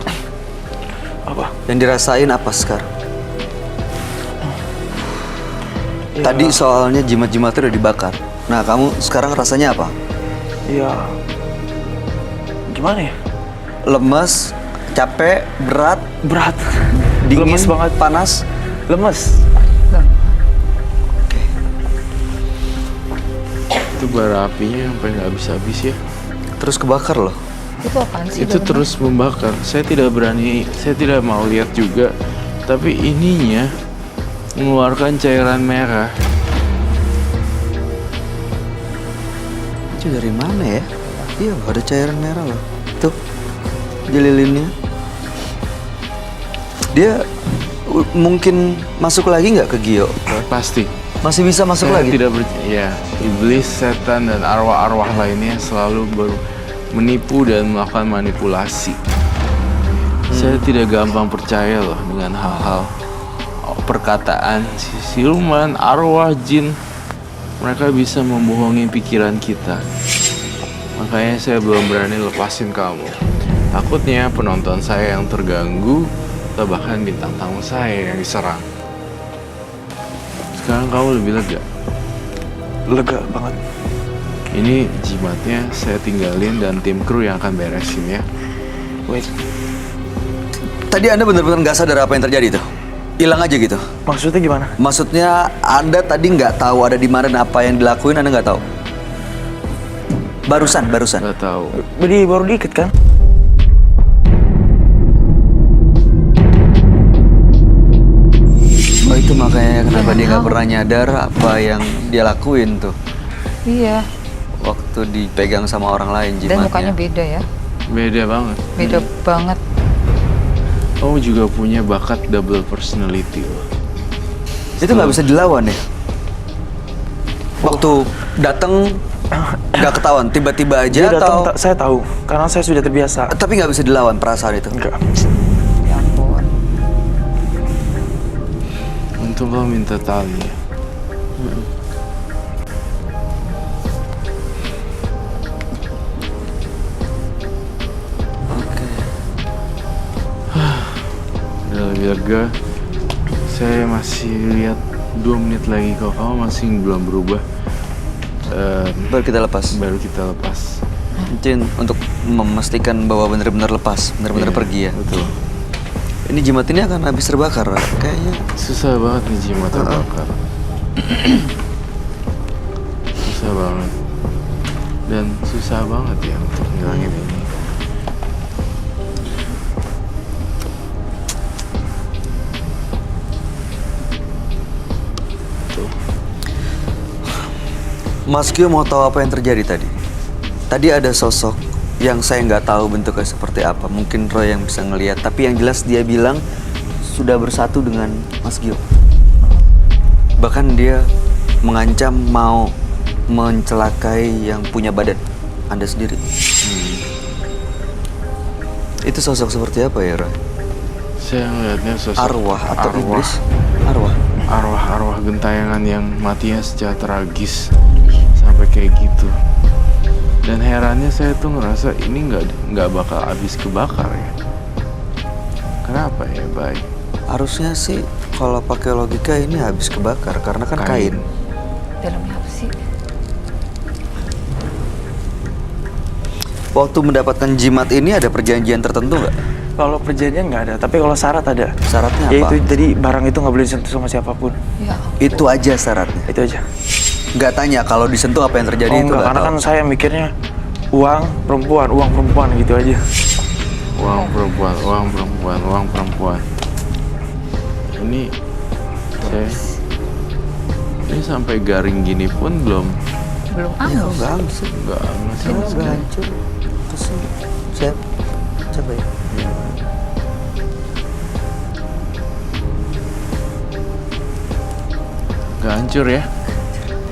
Apa? Yang dirasain apa sekarang? Ya, Tadi soalnya jimat-jimatnya udah dibakar. Nah, kamu sekarang rasanya apa? ya gimana ya? Lemes, capek, berat, Berat. dingin, Lemes banget. panas. Lemes. Itu bara apinya sampai nggak habis-habis ya. Terus kebakar loh. Itu apaan sih? Itu dalamnya? terus membakar. Saya tidak berani, saya tidak mau lihat juga. Tapi ininya mengeluarkan cairan merah. Itu dari mana ya? Iya, ada cairan merah loh. Tuh, di lilinnya. Dia mungkin masuk lagi nggak ke Gio? Pasti. Masih bisa masuk Saya lagi? tidak percaya. Iblis, setan, dan arwah-arwah lainnya selalu menipu dan melakukan manipulasi. Saya tidak gampang percaya loh dengan hal-hal perkataan siluman, arwah, jin. Mereka bisa membohongi pikiran kita. Makanya saya belum berani lepasin kamu. Takutnya penonton saya yang terganggu atau bahkan bintang tamu saya yang diserang. Sekarang kamu lebih lega. Lega banget. Ini jimatnya saya tinggalin dan tim kru yang akan beresin ya. Wait, Tadi Anda benar-benar nggak sadar apa yang terjadi tuh? Hilang aja gitu? maksudnya gimana? Maksudnya Anda tadi nggak tahu ada di mana dan apa yang dilakuin Anda nggak tahu? Barusan. Gak tahu. Baru dikit kan? Oh itu makanya kenapa dia nggak pernah nyadar apa yang dia lakuin tuh Iya. waktu dipegang sama orang lain Dan jimatnya. mukanya beda ya. Beda banget. Beda banget. Kamu juga punya bakat double personality loh. Itu nggak bisa dilawan ya? Waktu datang nggak ketahuan, tiba-tiba aja Dia datang, atau? saya tahu, karena saya sudah terbiasa. Tapi nggak bisa dilawan perasaan itu. Enggak. Ya ampun. Untuk lo minta tali ya. Oke. Udah lebih lega. Saya masih lihat 2 menit lagi. Kalau kamu masih belum berubah, Baru kita lepas. baru kita lepas. Mungkin untuk memastikan bahwa benar-benar lepas, benar-benar Iya, pergi ya. Betul. Ini jimat ini akan habis terbakar kayaknya. Susah banget nih jimat terbakar. Susah banget. Dan susah banget ya untuk ngilangin ini. Mas Gio mau tahu apa yang terjadi tadi? Tadi ada sosok yang saya nggak tahu bentuknya seperti apa. Mungkin Roy yang bisa ngelihat. Tapi yang jelas dia bilang sudah bersatu dengan Mas Gio. Bahkan dia mengancam mau mencelakai yang punya badan Anda sendiri. Itu sosok seperti apa ya, Roy? Saya melihatnya sosok Arwah atau arwah. iblis? Arwah. Arwah gentayangan yang matinya secara tragis sampai kayak gitu. Dan herannya saya tuh ngerasa ini nggak bakal habis kebakar ya. Kenapa ya, Bay? Harusnya sih kalau pakai logika ini habis kebakar karena kan kain. Dalamnya apa sih? Waktu mendapatkan jimat ini ada perjanjian tertentu nggak? Kalau perjanjian nggak ada, tapi kalau syarat ada. Syaratnya apa? Yaitu jadi barang itu nggak boleh disentuh sama siapapun. Ya. Itu aja syaratnya. Itu aja. Nggak tanya kalau disentuh apa yang terjadi itu enggak, nggak karena tahu. kan saya mikirnya uang perempuan gitu aja. Uang perempuan. Ini sampai garing gini pun belum Angus. Nggak angus sih. nggak sama Nggak sekali. hancur. Terus saya coba ya. Nggak hancur ya?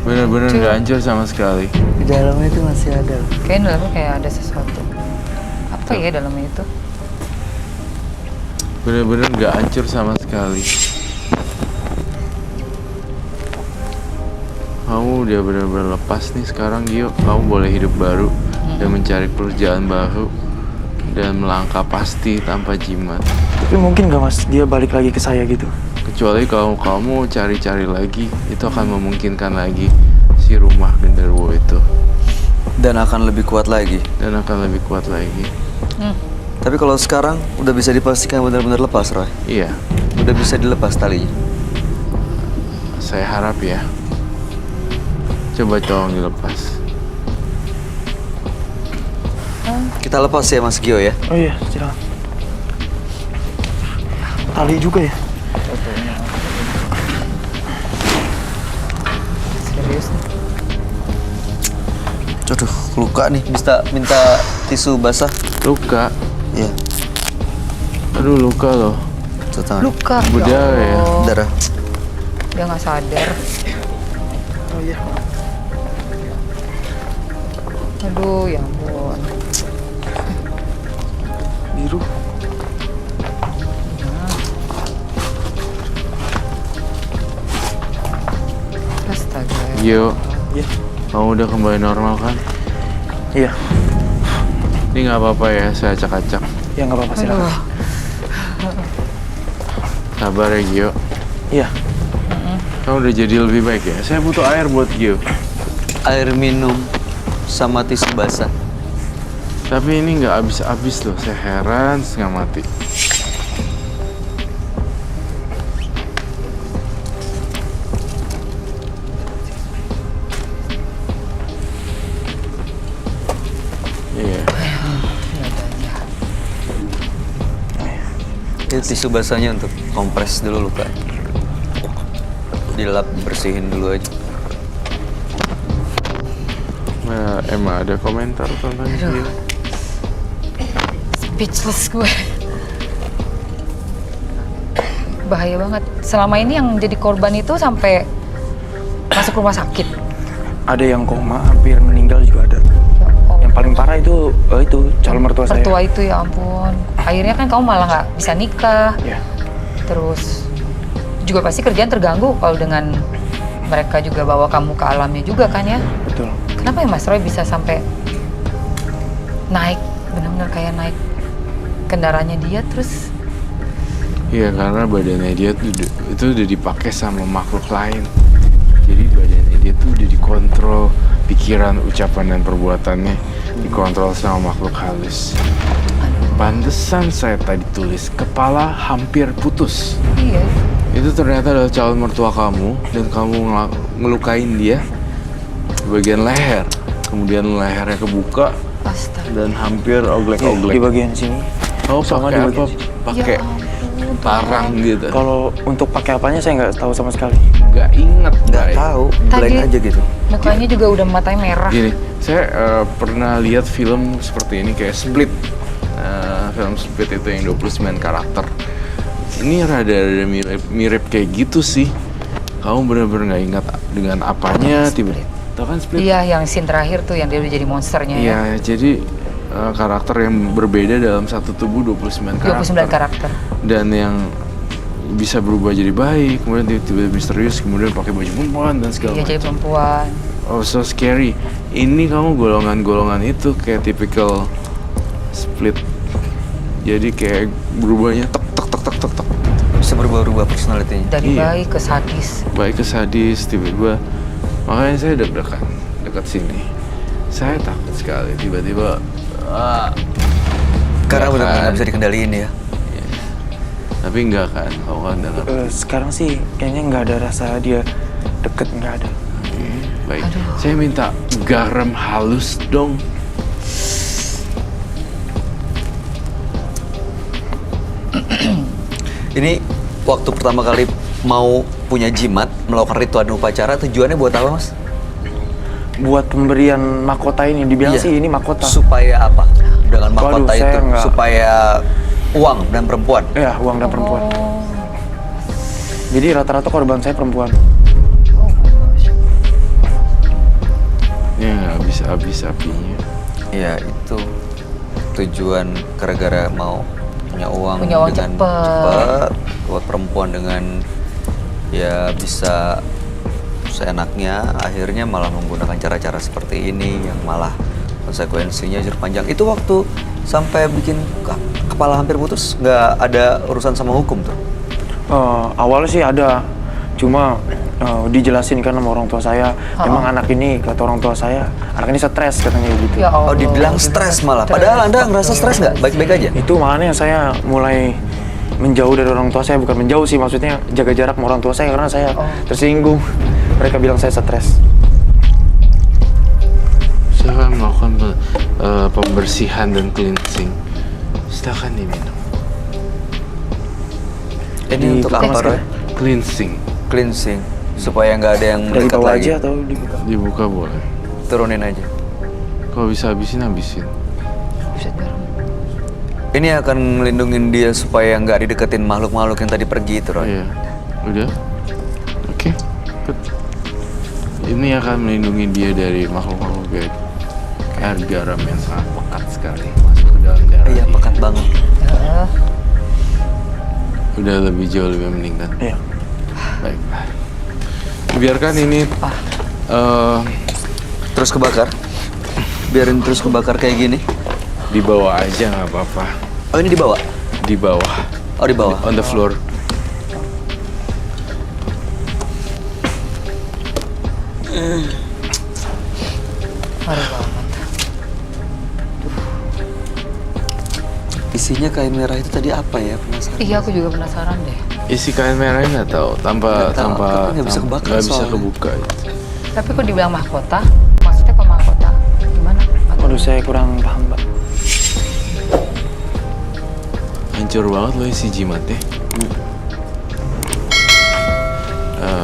Bener-bener nggak hancur sama sekali. Di dalamnya itu masih ada. Kayaknya dalamnya kayak ada sesuatu. Apa ya dalamnya itu? Bener-bener nggak hancur sama sekali. Kamu udah bener-bener lepas nih sekarang, Gio. Kamu boleh hidup baru dan mencari pekerjaan baru dan melangkah pasti tanpa jimat. Tapi mungkin nggak mas dia balik lagi ke saya gitu. Kecuali kalau kamu cari-cari lagi, itu akan memungkinkan lagi si rumah genderuwo itu Dan akan lebih kuat lagi. dan akan lebih kuat lagi. Tapi kalau sekarang udah bisa dipastikan benar-benar lepas, Roy. Iya, Udah bisa dilepas talinya. saya harap ya. Coba tolong dilepas. Kita lepas ya Mas Gio ya. Oh iya, silakan. Tali juga ya. Serius nih. Aduh, luka nih. Minta tisu basah. Luka, Iya, aduh luka loh. tuh tangan. Luka. Berdarah ya? Allah. Darah. Dia nggak sadar. Oh iya. Aduh, ya ampun. Biru. Astaga. Gio, Iya. kamu udah kembali normal kan? Iya. Ini nggak apa-apa ya, saya acak-acak. Ya nggak apa-apa silakan. Aduh. Sabar ya Gio. Iya. Kamu udah jadi lebih baik ya. Saya butuh air buat Gio. Air minum sama tisu basah. Tapi ini nggak habis-habis loh. Saya heran setengah mati. Iya. Itu tisu basahnya untuk kompres dulu luka. Dilap, bersihin dulu aja. Nah, emang ada komentar tentang Gio? Speechless gue. Bahaya banget. Selama ini yang jadi korban itu sampai masuk rumah sakit. Ada yang koma, hampir meninggal juga ada. Ya Allah. Yang paling parah itu calon mertua saya. Mertua itu ya ampun. Akhirnya kan kamu malah nggak bisa nikah. Ya. Terus juga pasti kerjaan terganggu kalau dengan mereka juga bawa kamu ke alamnya juga kan ya. Betul. Kenapa ya Mas Roy bisa sampai naik, benar-benar kayak naik kendaraannya dia terus? Iya, karena badannya dia tuh itu udah dipakai sama makhluk lain. Jadi badannya dia tuh udah dikontrol, pikiran, ucapan, dan perbuatannya dikontrol sama makhluk halus. Pantesan saya tadi tulis kepala hampir putus. Iya. Itu ternyata adalah calon mertua kamu dan kamu ngelukain dia bagian leher. Kemudian lehernya kebuka Astaga. dan hampir Iya, oglek-oglek. di bagian sini. Kamu sama pakai di apa? bagian sini. Pakai Ya ampun. parang gitu. Kalau untuk pakai apanya saya nggak tahu sama sekali. nggak inget. Nggak Bay. tahu, blank Tadi- aja gitu. Mukanya juga udah matanya merah. Gini, saya pernah lihat film seperti ini kayak Split. Film Split itu yang 29 karakter. Ini rada-rada mirip kayak gitu sih. Kamu bener-bener nggak ingat dengan apanya tiba. Tahu kan Split? Iya, yang scene terakhir tuh yang dia udah jadi monsternya ya. Iya, jadi karakter yang berbeda dalam satu tubuh 29 karakter. 29 karakter. Dan yang bisa berubah jadi baik, kemudian tiba-tiba misterius, kemudian pakai baju perempuan dan segala Iya, jadi macam. perempuan. Oh, so scary. Ini kamu golongan-golongan itu kayak typical Split. Jadi kayak berubahnya tek tek tek tek tek tek. Bisa berubah-ubah personality-nya. Dari Iya. baik ke sadis. Baik ke sadis tiba-tiba. Makanya saya deg-degan dekat sini. Saya takut sekali tiba-tiba. Karena Nggak benar-benar kan? nggak bisa dikendaliin ya. Tapi enggak kan, kamu kan dengar. Sekarang sih kayaknya nggak ada rasa dia deket, nggak ada. Oke, baik. Saya minta garam halus dong. Ini waktu pertama kali mau punya jimat, melakukan ritual dan upacara, tujuannya buat apa, Mas? Buat pemberian mahkota ini, dibilang Iya. sih ini mahkota. Supaya apa? Dengan mahkota Waduh, saya itu nggak- supaya uang dan perempuan. Ya, uang dan perempuan. Oh. Jadi rata-rata korban saya perempuan. Oh my gosh. Ya nggak habis apinya. Ya itu tujuan gara-gara mau punya uang dengan cepet. cepat, buat perempuan dengan ya bisa seenaknya, akhirnya malah menggunakan cara-cara seperti ini yang malah konsekuensinya jauh panjang. Itu waktu sampai bikin kepala hampir putus, nggak ada urusan sama hukum tuh? Awalnya sih ada, cuma dijelasin kan sama orang tua saya, emang anak ini, kata orang tua saya, anak ini stres katanya gitu. Ya Allah. Oh, dibilang stres malah. Padahal Anda ngerasa stres nggak? Baik-baik aja? Itu makanya saya mulai menjauh dari orang tua saya, bukan menjauh sih, maksudnya jaga jarak sama orang tua saya karena saya tersinggung. Mereka bilang saya stres. Saya akan melakukan pembersihan dan cleansing. Silakan diminum. Ini untuk apa, Roy? Cleansing. Cleansing. Supaya nggak ada yang Dari mendekat bawah lagi. aja atau dibuka? Dibuka boleh. Turunin aja. Kalau bisa habisin. Buset, garam. Ini akan melindungin dia supaya nggak dideketin makhluk-makhluk yang tadi pergi itu, Roy. Iya. Udah? Oke. Good. Ini akan melindungi dia dari makhluk-makhluk kayak air garam yang sangat pekat sekali masuk ke dalam darah. Iya, dia. pekat banget. Udah lebih jauh lebih meningkat. Iya. Baiklah. Biarkan ini Terus kebakar. Biarin terus kebakar kayak gini. dibawa aja nggak apa-apa. Oh, ini dibawa? Di bawah. Oh, di bawah. On the floor. Parah banget. Isinya kain merah itu tadi apa ya? Penasaran. Iya, aku juga penasaran deh. Isi kain merahnya nggak tahu, Nggak tahu, kan nggak bisa kebakar nggak bisa soalnya. kebuka. Tapi kok dibilang mahkota? Maksudnya kok mahkota? Gimana? Waduh, saya kurang paham, Mbak. Hancur banget loh isi jimatnya.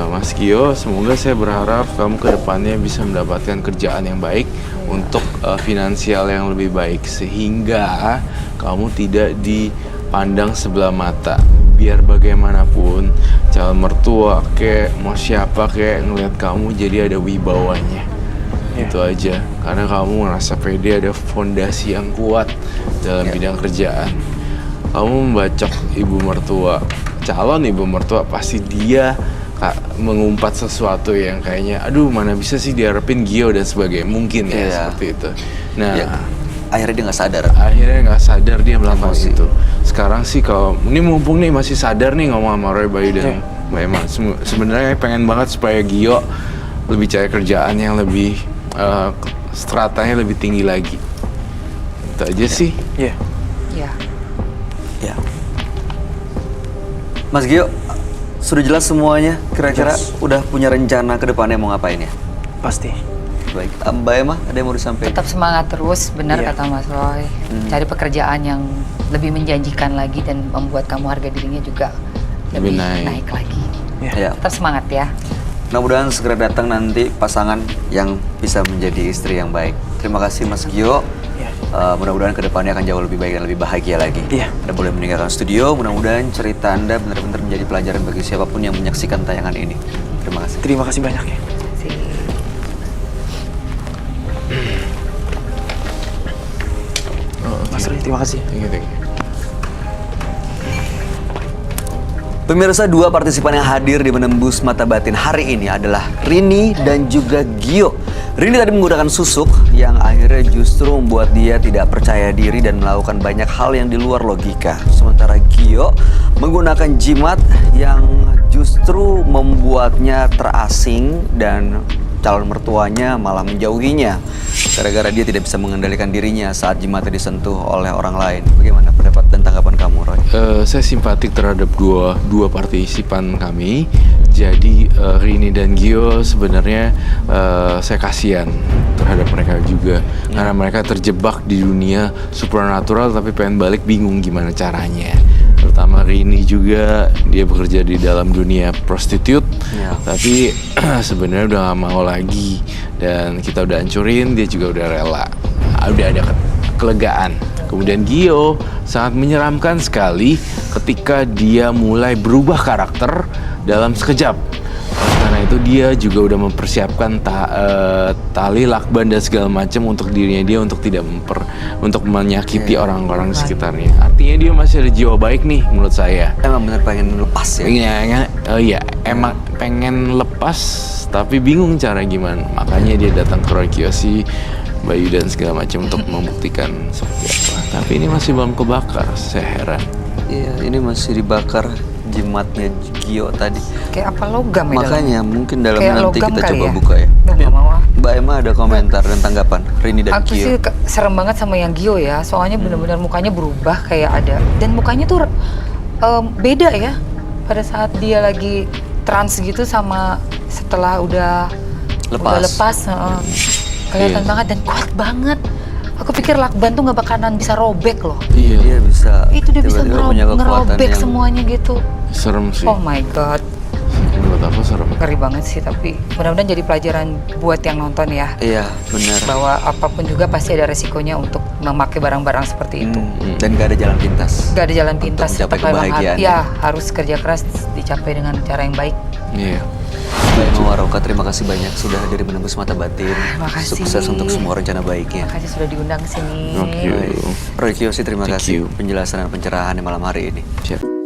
Mas Gio, semoga saya berharap kamu ke depannya bisa mendapatkan kerjaan yang baik untuk finansial yang lebih baik sehingga kamu tidak dipandang sebelah mata. Biar bagaimanapun calon mertua kek mau siapa kek ngelihat kamu jadi ada wibawanya. Itu aja, karena kamu ngerasa pede, ada fondasi yang kuat dalam bidang kerjaan. Kamu membacok ibu mertua, calon ibu mertua, pasti dia mengumpat sesuatu yang kayaknya aduh mana bisa sih diharapin Gio dan sebagainya, mungkin ya Iya. seperti itu. Nah, Ya, akhirnya dia nggak sadar. akhirnya nggak sadar dia melakukan Emosi. itu. Sekarang sih kalau ini mumpung nih masih sadar nih ngomong sama Roy Bayu dan Mbak Emma, sebenarnya pengen banget supaya Gio lebih cari kerjaan yang lebih stratanya lebih tinggi lagi. Itu aja sih. Iya. Iya. Ya. Mas Gio, sudah jelas semuanya? Kira-kira Jelas. udah punya rencana ke depannya mau ngapain ya? Pasti. Baik. Mbak Emma, ada yang mau disampaikan? Tetap semangat terus, benar Iya. kata Mas Roy. Cari pekerjaan yang lebih menjanjikan lagi dan membuat kamu harga dirinya juga lebih Lebih naik. naik lagi. Ya. Tetap semangat ya. Mudah-mudahan segera datang nanti pasangan yang bisa menjadi istri yang baik. Terima kasih Mas Gio. Iya. Mudah-mudahan kedepannya akan jauh lebih baik dan lebih bahagia lagi. Iya. Anda boleh meninggalkan studio. Mudah-mudahan cerita Anda benar-benar menjadi pelajaran bagi siapapun yang menyaksikan tayangan ini. Terima kasih. Terima kasih banyak ya. Mas Roy, terima kasih. Thank you. Pemirsa, dua partisipan yang hadir di Menembus Mata Batin hari ini adalah Rini dan juga Gio. Rini tadi menggunakan susuk yang akhirnya justru membuat dia tidak percaya diri dan melakukan banyak hal yang di luar logika. Sementara Gio menggunakan jimat yang justru membuatnya terasing dan calon mertuanya malah menjauhinya. Gara-gara dia tidak bisa mengendalikan dirinya saat jimatnya disentuh oleh orang lain. Bagaimana pendapat dan tanggapan kamu, Roy? Saya simpatik terhadap dua partisipan kami. Jadi Rini dan Gio sebenarnya saya kasihan terhadap mereka juga. Karena mereka terjebak di dunia supernatural tapi pengen balik bingung gimana caranya. Terutama Rini juga, dia bekerja di dalam dunia prostitut, tapi sebenarnya udah gak mau lagi. Dan kita udah hancurin, dia juga udah rela, udah ada kelegaan. Kemudian Gio sangat menyeramkan sekali ketika dia mulai berubah karakter dalam sekejap. Karena itu dia juga udah mempersiapkan tali lakban dan segala macam untuk dirinya dia untuk tidak untuk menyakiti orang-orang di sekitarnya. Artinya dia masih ada jiwa baik nih menurut saya. Emang bener pengen lepas ya? Iya, emang pengen lepas tapi bingung cara gimana. Makanya dia datang ke Roy Kiyoshi, Bayu dan segala macam untuk membuktikan seperti apa. Tapi ini masih belum kebakar, saya heran. Iya, ini masih dibakar jimatnya Gio tadi. Kayak apa logam ya? Makanya mungkin dalam Kayak nanti logam kita kali coba ya? buka ya. Duh, nggak mau ah. Mbak Emma ada komentar dan tanggapan Rini dan Aku Gio. sih serem banget sama yang Gio ya, soalnya benar-benar mukanya berubah kayak ada. Dan mukanya tuh beda ya pada saat dia lagi trans gitu sama setelah udah lepas. Kelihatan banget dan kuat banget. Aku pikir lakban tuh nggak bakalan bisa robek loh. Iya, Dia bisa. Itu dia bisa tiba-tiba punya kekuatan ngerobek yang- semuanya gitu. serem sih. Oh my god, Menurut aku serem. ngeri banget sih. Tapi mudah-mudahan jadi pelajaran buat yang nonton ya. Iya, benar. Bahwa apapun juga pasti ada resikonya untuk memakai barang-barang seperti itu. Dan gak ada jalan pintas. Gak ada jalan Untuk pintas. mencapai tetap memang kebahagiaan. ya harus kerja keras dicapai dengan cara yang baik. Iya. Mbak Emma Waroka, terima kasih banyak sudah hadir di Menembus Mata Batin. Makasih. Sukses untuk semua rencana baiknya. Makasih sudah diundang ke sini. Thank you. Baik. Roy Kiyoshi, terima Thank kasih you. penjelasan dan pencerahan di malam hari ini. Siap.